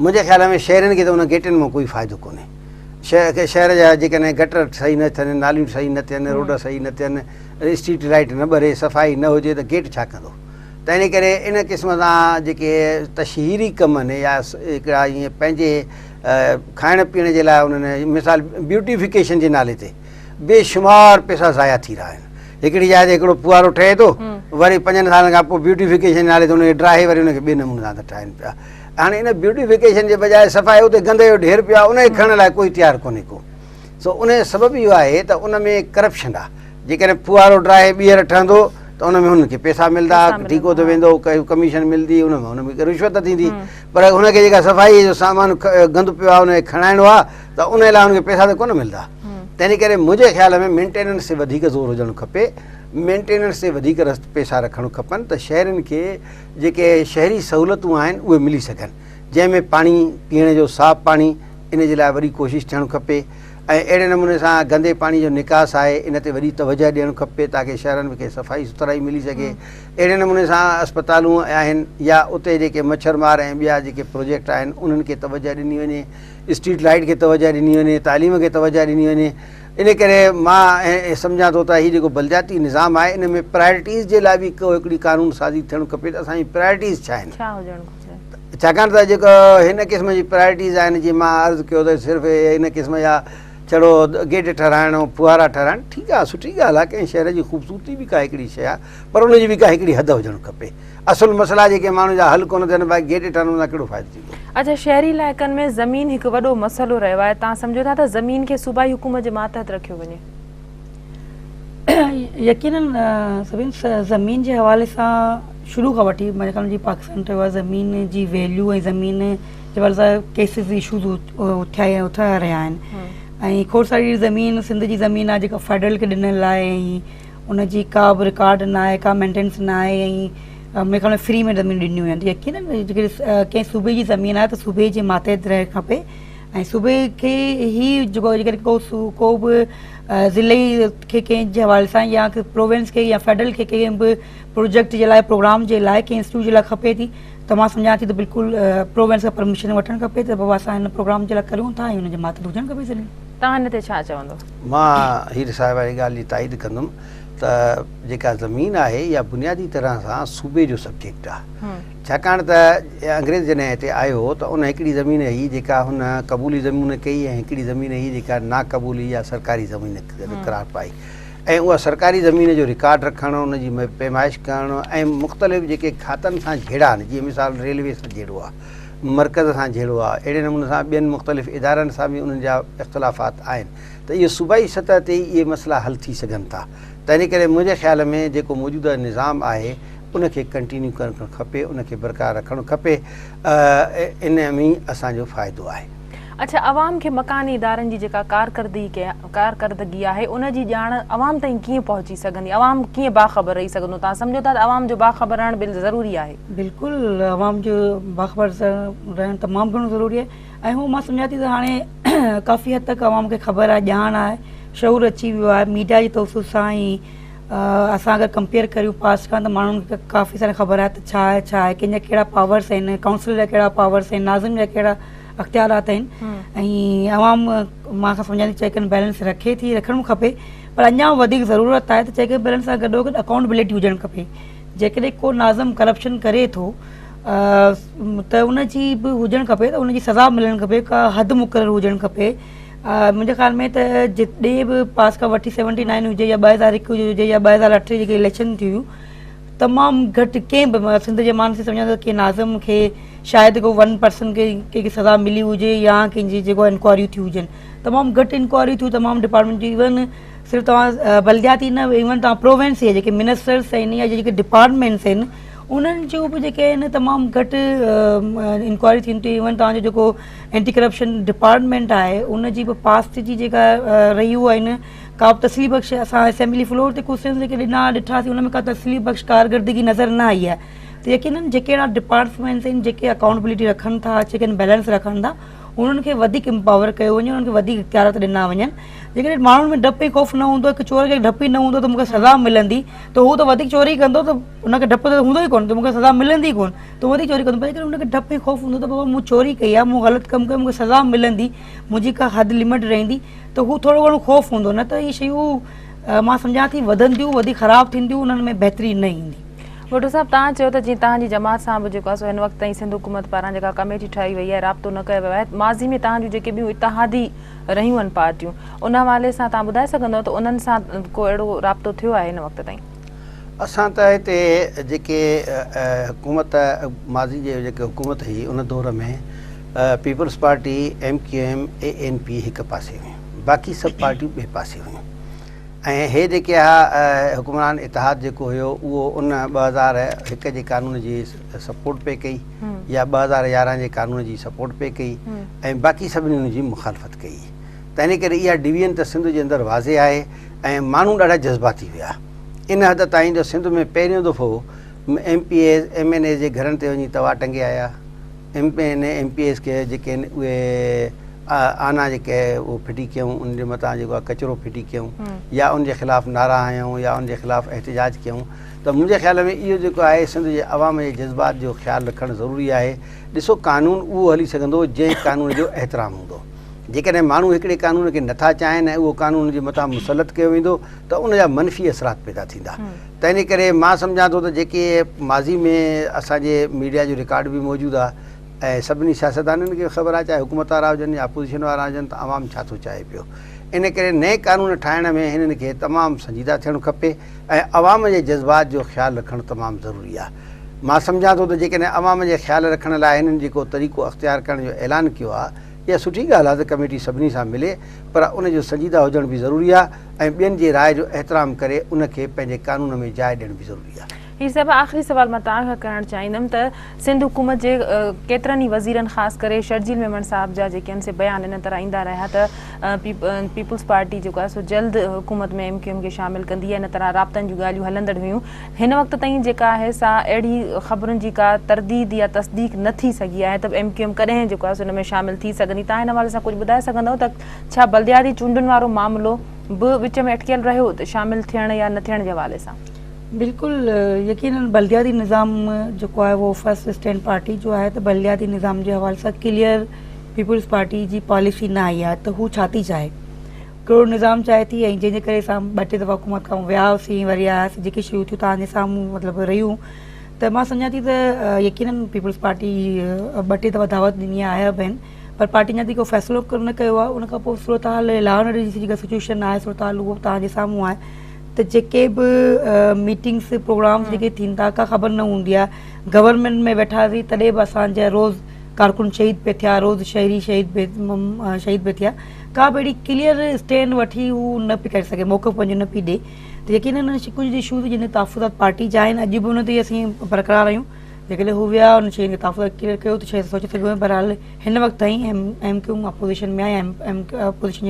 मुंहिंजे ख़्याल में शहरनि खे त उन गेटनि में कोई फ़ाइदो कोन्हे। शहर जा जेकॾहिं गटर सही न थियनि, नालियूं सही न थियनि, रोड सही न थियनि, स्ट्रीट लाइट न ॿरे, सफ़ाई न हुजे, त गेट छा कंदो? त इन करे इन क़िस्म सां जेके तशहीरी कम आहिनि या हिकिड़ा ईअं पंहिंजे खाइण पीअण जे लाइ उन्हनि मिसाल ब्यूटिफिकेशन जे नाले ते बेशुमार पैसा ज़ाया थी रहा आहिनि। हिकिड़ी जाइ ते हिकिड़ो फुआरो ठहे थो, वरी 5 सालनि खां पोइ ब्यूटिफिकेशन नाले ते उनखे ड्राहे वरी उनखे ॿिए नमूने सां था ठाहिनि पिया। हाणे इन ब्यूटिफिकेशन जे बजाए सफ़ाई उते गंदे जो ढेर पियो आहे, उनखे खणण लाइ कोई तयारु कोन्हे को। सो उन जो सबबु इहो आहे त उन में करप्शन आहे। जेकॾहिं फुआरो ड्राहे ॿीहर ठहंदो त उन में हुनखे पैसा मिलंदा, ठीको थो वेंदो, कमीशन मिलंदी, हुन में रिश्वत थींदी, पर हुनखे जेका सफ़ाई जो सामान गंदु पियो आहे उनखे खणाइणो आहे त उन लाइ हुनखे पैसा त कोन मिलंदा। तंहिं करे मुंहिंजे ख़्याल में मेंटेनेंस ते वधीक ज़ोर हुजणु खपे, मेंटेनेंस ते वधीक पैसा रखणु खपनि त शहरनि खे जेके शहरी सहूलियतूं आहिनि उहे मिली सघनि, जंहिंमें पाणी पीअण जो साफ़ु पाणी, इन जे लाइ वॾी कोशिशि थियणु खपे। ऐं अहिड़े नमूने सां गंदे पाणी जो निकास आहे, इन ते वॾी तवजह ॾियणु खपे ताकी शहरनि खे सफ़ाई सुथराई मिली सघे। अहिड़े नमूने सां अस्पतालूं आहिनि या उते जेके मच्छरमार ऐं ॿिया जेके प्रोजेक्ट आहिनि उन्हनि खे तवजह ॾिनी वञे, स्ट्रीट लाइट खे तवजह ॾिनी वञे, तालीम खे तवजह ॾिनी वञे। इन करे मां सम्झां थो त हीउ जेको बलदियाती निज़ाम आहे इन में प्रायोरिटीज़ जे लाइ बि हिकिड़ी कानून साज़ी थियणु खपे त असांजी प्रायोरिटीज़ छा आहिनि, छाकाणि त जेको हिन क़िस्म जी प्रायोरिटीज़ आहिनि जीअं मां अर्ज़ु कयो त सिर्फ़ु हिन क़िस्म जा छड़ो गेट ठहाराइणो, फुआरा ठहाराइणु, ठीकु आहे, सुठी ॻाल्हि आहे, कंहिं शहर जी ख़ूबसूरती बि का हिकिड़ी शइ आहे, पर उनजी बि का हिकिड़ी हद हुजणु खपे। असुलु मसइला जेके माण्हुनि जा हल कोन थियनि, भाई गेट ठहण सां कहिड़ो फ़ाइदो थींदो। अच्छा, शहरी इलाइक़नि में ज़मीन हिकु वॾो मसइलो रहियो आहे, तव्हां सम्झो था त ज़मीन खे सूबाई हुकूमत जे मातहत रखियो वञे? यकीनन सभिनी ज़मीन जे हवाले सां शुरू खां वठी मुंहिंजे ख़्याल जी पाकिस्तान चयो आहे ज़मीन जी वैल्यू ऐं ज़मीन जे हवाले सां केसिस इशूज़ उथिया रहिया आहिनि। ऐं खोड़ सारी ज़मीन सिंध जी ज़मीन आहे जेका फेडरल खे ॾिनल आहे ऐं उनजी का बि रिकॉर्ड न आहे, का मेंटेनेंस न आहे, ऐं मुंहिंजे ख़्याल में फ्री में ज़मीन ॾिनियूं आहिनि। यकीनन जेके कंहिं सूबे जी ज़मीन आहे त सूबे जे मातहत रहणु खपे ऐं सूबे खे ई जेको जेकॾहिं को बि ज़िले खे कंहिंजे हवाले सां या प्रोविंस खे या फेडरल खे कंहिं बि प्रोजेक्ट जे लाइ, प्रोग्राम जे लाइ, कंहिं इंस्टीट्यूट जे लाइ खपे थी त मां सम्झां थी त बिल्कुलु प्रोविंस खां परमिशन वठणु खपे त बाबा असां हिन प्रोग्राम जे लाइ करियूं था ऐं हुनजे मातहत हुजणु खपे ज़मीन। तव्हां हिन ते छा चवंदो? मां हीर साहिब वारी ॻाल्हि जी ताईद कंदुमि त जेका ज़मीन आहे इहा बुनियादी तरह सां सूबे जो सब्जेक्ट आहे, छाकाणि त अंग्रेज़ जॾहिं हिते आयो त उन हिकिड़ी ज़मीन हुई जेका हुन क़बूली ज़मीन कई ऐं हिकिड़ी ज़मीन हुई जेका नाक़बूली या सरकारी ज़मीन करार पाई, ऐं उहा सरकारी ज़मीन जो रिकॉर्ड रखणु, उनजी पैमाइश करणु ऐं मुख़्तलिफ़ जेके खातनि सां जहिड़ा आहिनि, जीअं मिसाल रेलवे सां जहिड़ो आहे, मर्कज़ सां जहिड़ो आहे, अहिड़े नमूने सां ॿियनि मुख़्तलिफ़ इदारनि सां बि उन्हनि जा इख़्तिलाफ़ात आहिनि, त इहे सूबाई सतह ते इहे मसइला हल थी सघनि था। त इन करे मुंहिंजे ख़्याल में जेको मौजूदा निज़ाम आहे उनखे कंटिन्यू करणु खपे, उनखे बरक़रार रखणु खपे, इन में असांजो फ़ाइदो आहे। अच्छा, अवाम खे मकानी इदारनि जी जेका कारकर्दगी आहे उनजी ॼाण अवाम ताईं कीअं पहुची सघंदी, अवाम कीअं बाख़बर रही सघंदो? तव्हां सम्झो था त अवाम जो बाख़बर रहणु बिल्कुलु ज़रूरी आहे? बिल्कुलु, अवाम जो बाख़बर रहणु तमामु घणो ज़रूरी आहे ऐं हू मां सम्झां थी त हाणे काफ़ी हद तक अवाम खे ख़बर आहे, ॼाण आहे, शऊर अची वियो आहे। मीडिया जी तवसुस सां ई असां अगरि कंपेयर करियूं पास्ट खां त माण्हुनि खे काफ़ी सारी ख़बर आहे त छा आहे, कंहिंजा कहिड़ा पावर्स आहिनि, काउंसिल जा कहिड़ा पावर्स आहिनि, नाज़िम जा कहिड़ा अख़्तियारात आहिनि ऐं अवाम मां सम्झां थी चेक एंड बैलेंस रखणु खपे, पर अञा वधीक ज़रूरत आहे त चेक एंड बैलेंस सां गॾोगॾु अकाउंटेबिलिटी हुजणु खपे। जेकॾहिं को नाज़िम करप्शन करे थो त उनजी बि हुजणु खपे, त उनजी सज़ा मिलणु खपे, का हद मुक़ररु हुजणु खपे। मुंहिंजे ख़्याल में त जिते बि पास खां वठी 79 हुजे या 2001 हुजे या 2008 जेके इलेक्शन थी हुयूं, तमामु घटि कंहिं बि सिंध जे माण्हुनि खे सम्झां थो कि नाज़िम खे शायदि को 1% कंहिंखे सज़ा मिली हुजे या कंहिंजी जेको इंक्वायरियूं थी हुजनि, तमामु घटि इंक्वायरियूं थियूं तमामु डिपार्टमेंट जी। इवन सिर्फ़ु तव्हां बलदियाती न, इवन तव्हां प्रोविंस जा जेके मिनिस्टर्स आहिनि या जेके डिपार्टमेंट्स आहिनि उन्हनि जो बि जेके आहिनि तमामु घटि इंक्वायरी थींदी थियूं। इवन तव्हांजो जेको एंटी करप्शन डिपार्टमेंट आहे उनजी बि पास्ट जी जेका रहियूं आहिनि, का बि तसली बख़्श असां असेंबली फ्लोर ते क्वेश्चन जेके ॾिठासीं उन में का तसली बख़्श कारकर्दगी नज़र न आई आहे। त यकीननि जेके अहिड़ा डिपार्टमेंट्स आहिनि जेके अकाउंटेबिलिटी रखनि था, चेक एंड बैलेंस रखनि था, उन्हनि खे वधीक एम्पावर कयो वञे, उन्हनि खे वधीक इख़्तियारात ॾिना वञनि। जेकॾहिं माण्हुनि में डपु ऐं ख़ौफ़ न हूंदो, हिकु चोर खे डपु ई न हूंदो त मूंखे सज़ा मिलंदी, त हू त वधीक चोरी कंदो, त उनखे डपु त हूंदो ई कोन त मूंखे सज़ा मिलंदी कोन, त वधीक चोरी कंदो। पर जेकॾहिं उनखे डपु ऐं ख़ौफ़ हूंदो त बाबा मूं चोरी कई आहे, मूं ग़लति कमु कयो, मूंखे सज़ा मिलंदी, मुंहिंजी का हद लिमिट रहंदी, त हू थोरो घणो ख़ौफ़ हूंदो, न त इहे शयूं मां सम्झां थी वधंदियूं, वधीक ख़राबु थींदियूं, उन्हनि में बहितरी न ईंदी। भुट्टो साहब, तव्हां चयो त जीअं तव्हांजी जमात सां बि जेको आहे सो हिन वक़्तु ताईं सिंध हुकूमत पारां जेका कमेटी ठाही वई आहे, राब्तो न कयो वियो आहे, माज़ी में तव्हां जूं जेके ॿियूं इतिहादी रहियूं आहिनि पार्टियूं, उन हवाले सां तव्हां ॿुधाए सघंदव त उन्हनि सां को अहिड़ो राब्तो थियो आहे हिन वक़्तु ताईं? असां त हिते जेके हुकूमत माज़ी जे जेके हुकूमत हुई उन दौर में पीपल्स पार्टी, MQM, ANP हिकु पासे हुयूं, बाक़ी सभु पार्टियूं ॿिए पासे हुयूं। ऐं हे जेके आहे हुकुमरान इतिहाद जेको हुयो उहो उन 2001 जे कानून जी सपोर्ट पे कई या 2011 जे कानून जी सपोर्ट पे कई ऐं बाक़ी सभिनी उन जी मुखालफ़त कई। त इन करे इहा डिवीजन त सिंध जे अंदरि वाज़े आहे ऐं माण्हू ॾाढा जज़्बाती हुआ इन हद ताईं जो सिंध में पहिरियों दफ़ो MPAs, MNAs जे घरनि ते वञी तवा टंगे आया। MNA, MPAs खे जेके उहे आना जेके उहो फिटी कयूं, उनजे मथां जेको आहे कचिरो फिटी कयूं या उनजे ख़िलाफ़ु नारा हयूं या उनजे ख़िलाफ़ु एहतिजाज कयूं। त मुंहिंजे ख़्याल में इहो जेको आहे सिंध जे अवाम जे जज़्बात जो ख़्यालु रखणु ज़रूरी आहे। ॾिसो, कानून उहो हली सघंदो जंहिं कानून जो एतिराम हूंदो। जेकॾहिं माण्हू हिकिड़े कानून खे नथा चाहिनि ऐं उहो कानून जे मथां मुसलत कयो वेंदो त उनजा मनफ़ी असरात पैदा थींदा। त इन करे मां सम्झां थो त जेके माज़ी में असांजे मीडिया जो रिकॉर्ड बि मौजूदु आहे ऐं सभिनी सियासतदाननि खे ख़बर आहे, चाहे हुकूमत वारा हुजनि या अपोज़िशन वारा हुजनि, त आवाम छा थो चाहे पियो। इन करे नए कानून ठाहिण में हिननि खे तमामु संजीदा थियणु खपे ऐं अवाम जे जज़्बात जो ख़्यालु रखणु तमामु ज़रूरी आहे। मां सम्झां थो त जेकॾहिं अवाम जे ख़्यालु रखण लाइ हिननि जेको तरीक़ो अख़्तियार करण जो ऐलान कयो आहे, इहा सुठी ॻाल्हि आहे त कमेटी सभिनी सां मिले, पर उनजो संजीदा हुजणु बि ज़रूरी आहे ऐं ॿियनि जी राय जो एतिराम करे उनखे पंहिंजे कानून में जाइ ॾियणु बि ज़रूरी आहे। हीअ सभु आख़िरी सवाल मां तव्हांखां करणु चाहींदमि त सिंध हुकूमत जे केतिरनि ई वज़ीरनि ख़ासि करे शर्जील मेमन साहब जा जेके आहिनि से बयान इन तरह ईंदा रहिया त पीपल्स पार्टी जेको आहे सो जल्द हुकूमत में MQM खे शामिलु कंदी आहे, इन तरह राब्तनि जूं ॻाल्हियूं हलंदड़ हुयूं। हिन वक़्तु ताईं जेका आहे सा अहिड़ी ख़बरुनि जी का तरदीद या तस्दीक न थी सघी आहे त MQM कॾहिं जेको आहे सो हिन में शामिलु थी सघंदी। तव्हां हिन हवाले सां कुझु ॿुधाए सघंदव त छा बल्दियाती चूंडुनि वारो मामिलो बि विच में अटकियल रहियो त शामिलु थियण या न थियण जे हवाले सां? बिल्कुलु यकीनन बल्दियाती निज़ाम जेको आहे वो फर्स्ट स्टैंड पार्टी जो आहे त बल्दियाती निज़ाम जे हवाले सां क्लियर पीपल्स पार्टी जी पॉलिसी न आई आहे त हू छा थी चाहे, कहिड़ो निज़ाम चाहे थी ऐं जंहिंजे करे असां 2-3 दफ़ा हुकूमत खां विया हुआसीं, वरी आयासीं, जेके शयूं थियूं तव्हांजे साम्हूं मतिलबु रहियूं, त मां सम्झां थी त यकीनन पीपल्स पार्टी 2-3 दफ़ा दावत ॾिनी आया बि आहिनि, पर पार्टी अञा ताईं को फ़ैसिलो न कयो आहे। उन खां पोइ सूरत हाल ऐलान जी जेका सिचुएशन आहे, सूरत हाल उहो तव्हांजे साम्हूं आहे त जेके बि मीटिंग्स प्रोग्राम्स जेके थींदा का ख़बर न हूंदी आहे। गवर्नमेंट में वेठासीं तॾहिं बि असांजा रोज़ कारकुन शहीद पे थिया, रोज़ शहरी शहीद पे थिया, का बि अहिड़ी क्लियर स्टैंड वठी हू न पई करे सघे, मौक़ो पंहिंजो न पई ॾे। त यकीनन कुझु इशूज़ जिन तहफ़ुज़ात पार्टी जा आहिनि, अॼु बि उन ते असीं बरक़रार आहियूं। जेकॾहिं हू विया उन शइ खे तहफ़ुज़ात क्लियर कयो त शइ सोचे सघूं। बहरहाल हिन वक़्तु ताईं MQM अपोज़िशन में आहे, अपोज़िशन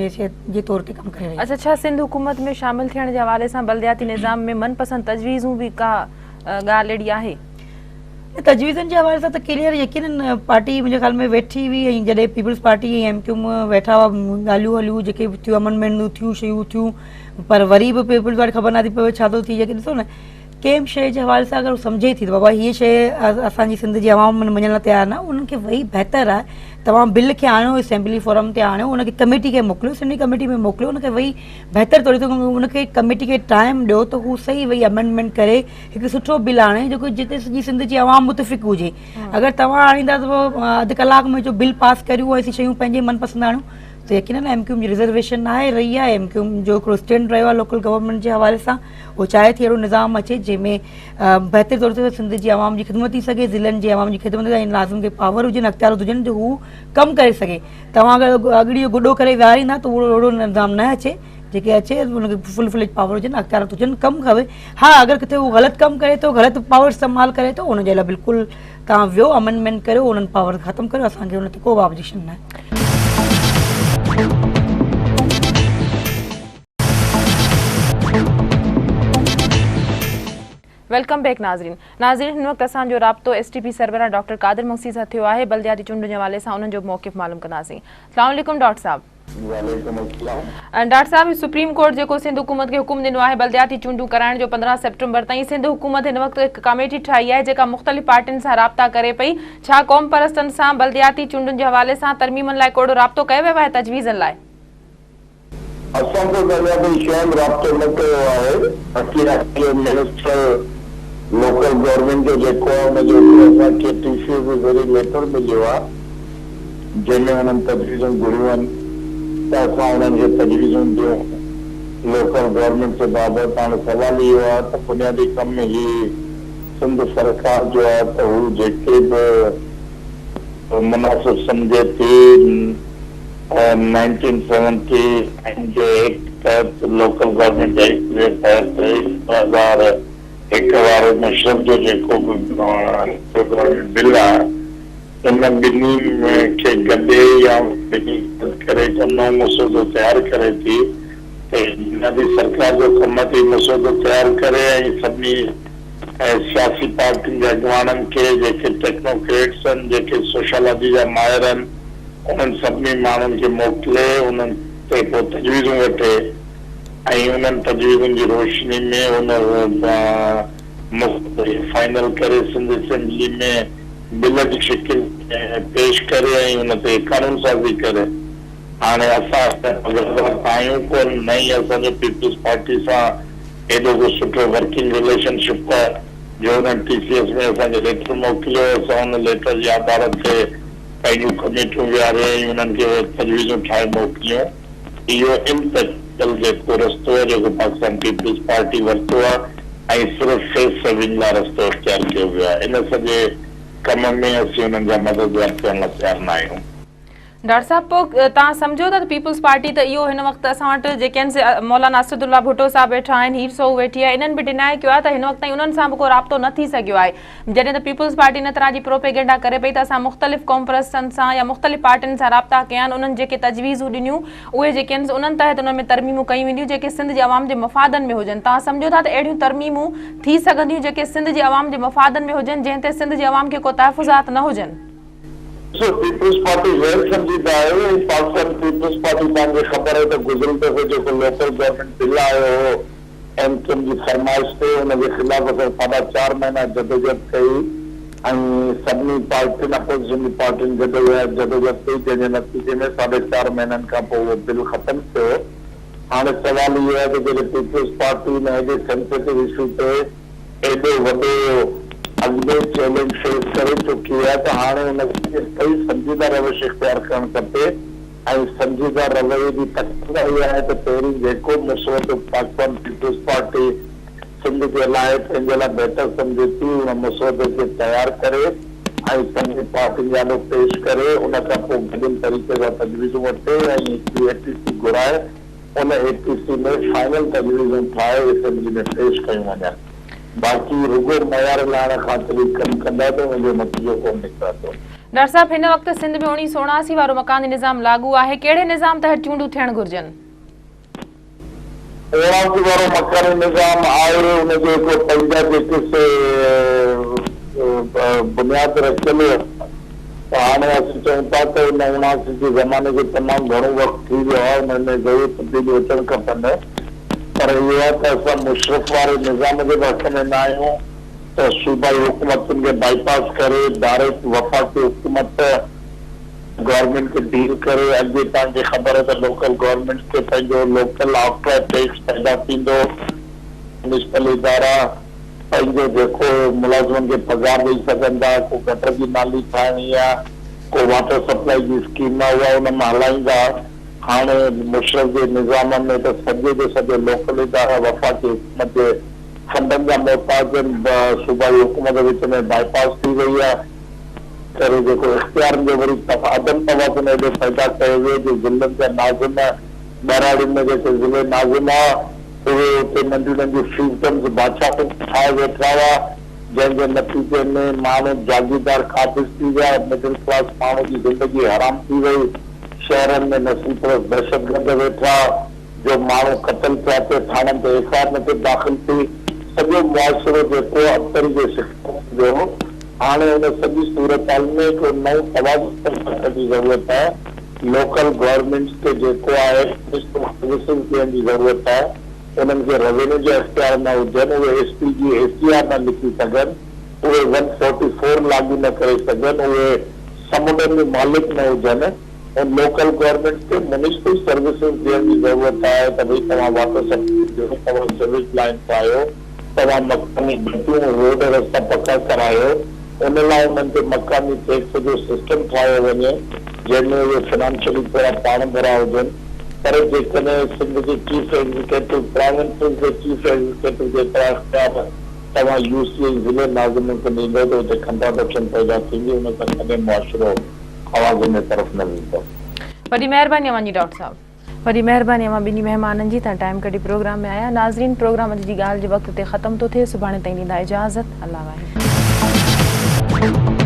जे तौर ते कमु करे रही। अच्छा, छा सिंध हुकूमत में शामिलु थियण जे हवाले सां बल्दियाती निज़ाम में मनपसंद तजवीज़ूं बि का ॻाल्हि अहिड़ी आहे? तजवीज़नि जे हवाले सां त क्लियर यकीनन पार्टी मुंहिंजे ख़्याल में वेठी हुई ऐं जॾहिं पीपल्स पार्टी ऐं MQM वेठा हुआ, ॻाल्हियूं हलियूं, जेके बि थियूं अमेंडमेंटूं थियूं, शयूं थियूं, पर वरी बि पीपल्स पार्टी ख़बर नथी पए छा थो थी। जेके ॾिसो न कंहिं बि शइ जे हवाले सां अगरि सम्झे थी त बाबा हीअ शइ असांजी सिंध जी आवाम मञण लाइ तयारु न, उन्हनि खे वही बहितरु आहे तव्हां बिल खे आणियो, असेंबली फोरम ते आणियो, उनखे कमेटी खे मोकिलियो, सिंधी कमेटी में मोकिलियो, उनखे वही बहितरु तौर ते उनखे कमेटी खे टाइम ॾियो त हू सही वही अमेंडमेंट करे हिकु सुठो बिल आणे जेको जिते सॼी सिंध जी आवाम मुतफ़िक़ हुजे। अगरि तव्हां आणींदा त अधु कलाक में जो बिल पास करियूं ऐं शयूं पंहिंजे मनपसंदि आणियूं त यकीनन MQM जी रिज़र्वेशन आहे रही आहे। MQM जो हिकिड़ो स्टैंड रहियो आहे लोकल गवर्नमेंट जे हवाले सां, उहो चाहे थी अहिड़ो निज़ाम अचे जंहिंमें बहितर तौर ते सिंध जी आवाम जी ख़िदमत थी सघे, ज़िलनि जी आवाम जी ख़िदमत ऐं लाज़िम खे पावर हुजनि, अख़्तियार हुजनि जो हू कमु करे सघे। तव्हां अगरि अॻिड़ी गुॾो करे विहारींदा त उहो अहिड़ो निज़ाम न अचे, जेके अचे उनखे फुल फ्लेज पावर हुजनि, अख़्तियार हुजनि, कमु खपे। हा, अगरि किथे उहो ग़लति कमु करे थो, ग़लति पावर इस्तेमालु करे थो, उनजे लाइ बिल्कुलु तव्हां वियो अमेंडमेंट करियो, उन्हनि पावर ख़तमु करियो, असांखे उन ते को बि ऑब्जेक्शन न आहे। वेलकम बैक नाज़रीन। हिन वक़्तु असांजो राब्तो STP सरबराह डॉक्टर कादिर मक्सी सां थियो आहे। बल्दियाती चूंडुनि जे हवाले सां उन्हनि जो मौक़िफ़ मालूम कंदासीं। अस्सलाम वालेकुम डॉक्टर साहब। डॉक्टर साहब, सुप्रीम कोर्ट जेको सिंध हुकूमत खे हुकुम ॾिनो आहे बल्दियाती चूंडूं कराइण जो 15 सेप्टेम्बर ताईं, सिंध हुकूमत हिन वक़्तु हिकु कमेटी ठाही आहे जेका मुख़्तलिफ़ पार्टियुनि सां राब्ता करे पई। छा क़ौम परस्तनि सां बल्दियाती चूंडुनि जे हवाले सां तरमीमनि लाइ कोड़ो राब्तो कयो वियो आहे तजवीज़नि लाइ? असां तो बल्दियाती शहर राब्तो न कयो आहे। मिनिस्टर लोकल गवर्नमेंट जो जेको आहे उनजो असांखे टीसीअ जो ज़रिए लेटर मिलियो आहे जंहिंमें उन्हनि तजवीज़ूं घुरियूं आहिनि त असां उन्हनि खे तजवीज़ूं ॾियूं लोकल गवर्नमेंट जे बाबति। हाणे सुवाल इहो आहे त बुनियादी कम में ही सिंध सरकार जो आहे त हू जेके बि मुनासिब सम्झे थी 1970 जो एक्ट तहत लोकल गवर्नमेंट एक्ट जे तहत 2001 वारे मुशरफ जो जेको बि बिल आहे इन ॿिन्ही खे गॾे या ॿिन्ही करे को नओं मसौदो तयारु करे थी त बुनियादी सरकार जो कम थी मसौदो तयारु करे ऐं सभिनी सियासी पार्टियुनि जे अॻुवाननि खे जेके टेक्नोक्रेट्स आहिनि जेके सोशलॉजी जा माहिर आहिनि उन्हनि सभिनी माण्हुनि खे मोकिले उन्हनि ते पोइ तजवीज़ूं वठे ऐं उन्हनि तजवीज़ुनि जी रोशनी में उन फाइनल करे सिंध असेंबली में बिल जी शिकिल पेश करे ऐं उन ते कानून साज़ी करे। हाणे असां आहियूं कोन नई असांजो पीपल्स पार्टी सां एॾो को सुठो वर्किंग रिलेशनशिप आहे जो उन्हनि TCS में असांखे लेटर मोकिलियो असां उन लेटर जी आधारत ते पंहिंजूं कमेटियूं विहारे ऐं उन्हनि खे तजवीज़ूं ठाहे मोकिलियूं। इहो इम्पैक्टल जेको रस्तो आहे जेको पाकिस्तान पीपल्स पार्टी वरितो आहे ऐं सिर्फ़ु फेस सेविंग लाइ रस्तो इख्तियार कयो वियो आहे। इन सॼे कम में असीं उन्हनि जा मददगार थियण लाइ तयारु न आहियूं। डॉक्टर साहब पोइ तव्हां सम्झो था त पीपल्स पार्टी त इहो हिन वक़्तु असां वटि जेके आहिनि मौलाना असदुल्ला भुट्टो साहब वेठा आहिनि हीर सोहू वेठी आहे इन्हनि बि डिनाए कयो आहे त हिन वक़्तु ताईं उन्हनि सां बि को राब्तो न थी सघियो आहे जॾहिं त पीपल्स पार्टी इन तरह जी प्रोपेगेंडा करे पई त असां मुख़्तलिफ़ कॉम्प्रेसन सां या मुख़्तलिफ़ पार्टियुनि सां राब्ता कया आहिनि उन्हनि जेके तजवीज़ूं ॾिनियूं उहे जेके आहिनि उन्हनि तहत उन में तरमीमूं कयूं वेंदियूं जेके सिंध जे अवाम जे मफ़ादनि में हुजनि। तव्हां सम्झो था त अहिड़ियूं तरमीमूं थी सघंदियूं जेके सिंध जे अवाम जे मफ़ादनि में हुजनि जंहिं ते सिंध जे अवाम खे को तहफ़ुज़ात न हुजनि। पीपल्स पार्टी गैर संजीदा है। पाकिस्तान पीपल्स पार्टी तव्हांखे ख़बर है तो गुज़िरियल दफ़े जेको लोकल गवर्नमेंट बिल आयो हो MKM जी फरमाइश ते उनजे ख़िलाफ़ असां 4.5 महीना जदोजहद कई ऐं सभिनी पार्टियुनि अपोजिशन जी पार्टियुनि जदोजहद कई जंहिंजे नतीजे में 4.5 महीननि खां पोइ उहो बिल ख़तमु थियो। हाणे सवाल इहो आहे त जॾहिं पीपल्स पार्टी में हेॾे सेंसिटिव इशू ते एॾो वॾो अॻिते चैलेंज फेस करे चुकी है तो हाणे उनखे सही संजीदा रवश इख्तियार करणु खपे ऐं संजीदा रवैये जी तकलीफ़ इहा आहे त पहिरीं जेको मसौदो पाकिस्तान पीपल्स पार्टी सिंध जे लाइ पंहिंजे लाइ बहितर सम्झे थी उन मसौदे खे तयारु करे ऐं पंहिंजी पार्टियुनि जे आॾो पेश करे उन खां पोइ गॾियल तरीक़े सां तजवीज़ूं वठे ऐं ATC घुराए उन ATC में फाइनल तजवीज़ूं ठाहे असेंबली में पेश कयूं वञनि। बाक़ी रुगो मयार लाइण ख़ातिर कमु कंदा त उनजो नतीजो कोन निकिरंदो। डॉक्टर साहब हिन वक़्तु सिंध में 1979 वारो मकानी निज़ाम लागू आहे कहिड़े निज़ाम तहत चूंडूं थियणु घुरिजनि? 79 वारो मकानी निज़ाम आहे उनजो हिकु पंहिंजा जेके बुनियाद रखियल त हाणे असीं चऊं था त 79 जे ज़माने जो तमामु घणो वक़्तु थी वियो आहे उन में ज़रूर तब्दीलियूं अचणु खपनि पर इहो आहे त असां मुशरफ वारे निज़ाम जे हक़ में न आहियूं त सूबाई हुकूमतुनि खे बाईपास करे डायरेक्ट वफ़ाक़ी हुकूमत गवर्नमेंट खे डील करे। अॻे तव्हांखे ख़बर आहे त लोकल गवर्नमेंट खे पंहिंजो लोकल आफ्टर टैक्स पैदा थींदो म्युनिसिपल इदारा पंहिंजो जेको मुलाज़िमनि खे पघार ॾेई सघंदा को गटर जी नाली ठाहिणी आहे को वाटर सप्लाई जी स्कीम आहे उहा उन मां हलाईंदा। हाणे मुशरफ जे निज़ाम में त सॼे जो सॼो लोकल इदारा वफ़ाक़ी हुकूमत जे फंडनि जा मोहताज सूबाई हुकूमत विच में बाईपास थी वई आहे करे जेको इख्तियारनि जो वरी अदम तवाज़ुन एॾो पैदा कयो वियो जो ज़िलनि जा नाज़िम ॿहिराड़ियुनि में जेके ज़िले नाज़िम आहे उहे उते नंढियूं नंढियूं फीसडम्स बादशाह ठाहे वेठा हुआ जंहिंजे नतीजे में माण्हू जागीरदार क़ाबिज़ थी विया मिडिल क्लास माण्हू जी ज़िंदगी हराम थी वई शहरनि में नस्ल परस्त दहशतगर्द वेठा जो माण्हू क़तल थिया थिए थाणनि ते FIR न ते दाख़िल थी सॼो मुआशिरो जेको अबतरी जे शिकार वियो। हाणे हुन सॼी सूरत हाल में हिकु नओं तवाज़ुन जी ज़रूरत आहे। लोकल गवर्नमेंट्स खे जेको आहे सर्विसिस ॾियण जी ज़रूरत आहे। उन्हनि खे रेवेन्यू जा इख्तियार न हुजनि उहे SPG ACR न लिखी सघनि उहे 144 लागू न करे सघनि उहे समुंडनि जो मालिक न हुजनि ऐं लोकल गवर्नमेंट खे म्युनिसिपल सर्विसिस ॾियण जी ज़रूरत आहे त भई तव्हां वाटर सप्लाई तव्हां सिविल लाइन ठाहियो तव्हां मकानी भटियूं रोड रस्ता पका करायो, उन लाइ उन्हनि ते मकानी टैक्स जो सिस्टम ठाहियो वञे जंहिंमें उहे फाइनेंशियली थोरा पाण भरा हुजनि। पर जेकॾहिं सिंध जे चीफ एग्जीक्यूटिव प्रोविंसिस जे चीफ एग्जीक्यूटिव जे तरफ़ तव्हां यूसी ज़िले नाज़िम खे ॾींदो त हुते कंट्राडिक्शन पैदा थींदी, उन सां कॾहिं मुआशिरो आवाज़ में तरफ़ न वेंदो। वॾी महिरबानी अवांजी डॉक्टर साहब, वॾी महिरबानी अवां ॿिन्ही महिमाननि जी तव्हां टाइम कढी प्रोग्राम में आया। नाज़रीन, प्रोग्राम जी ॻाल्हि जे वक़्त ते ख़त्म थो थिए, सुभाणे ताईं ॾींदा इजाज़त। अल्लाह वाहिगुरु।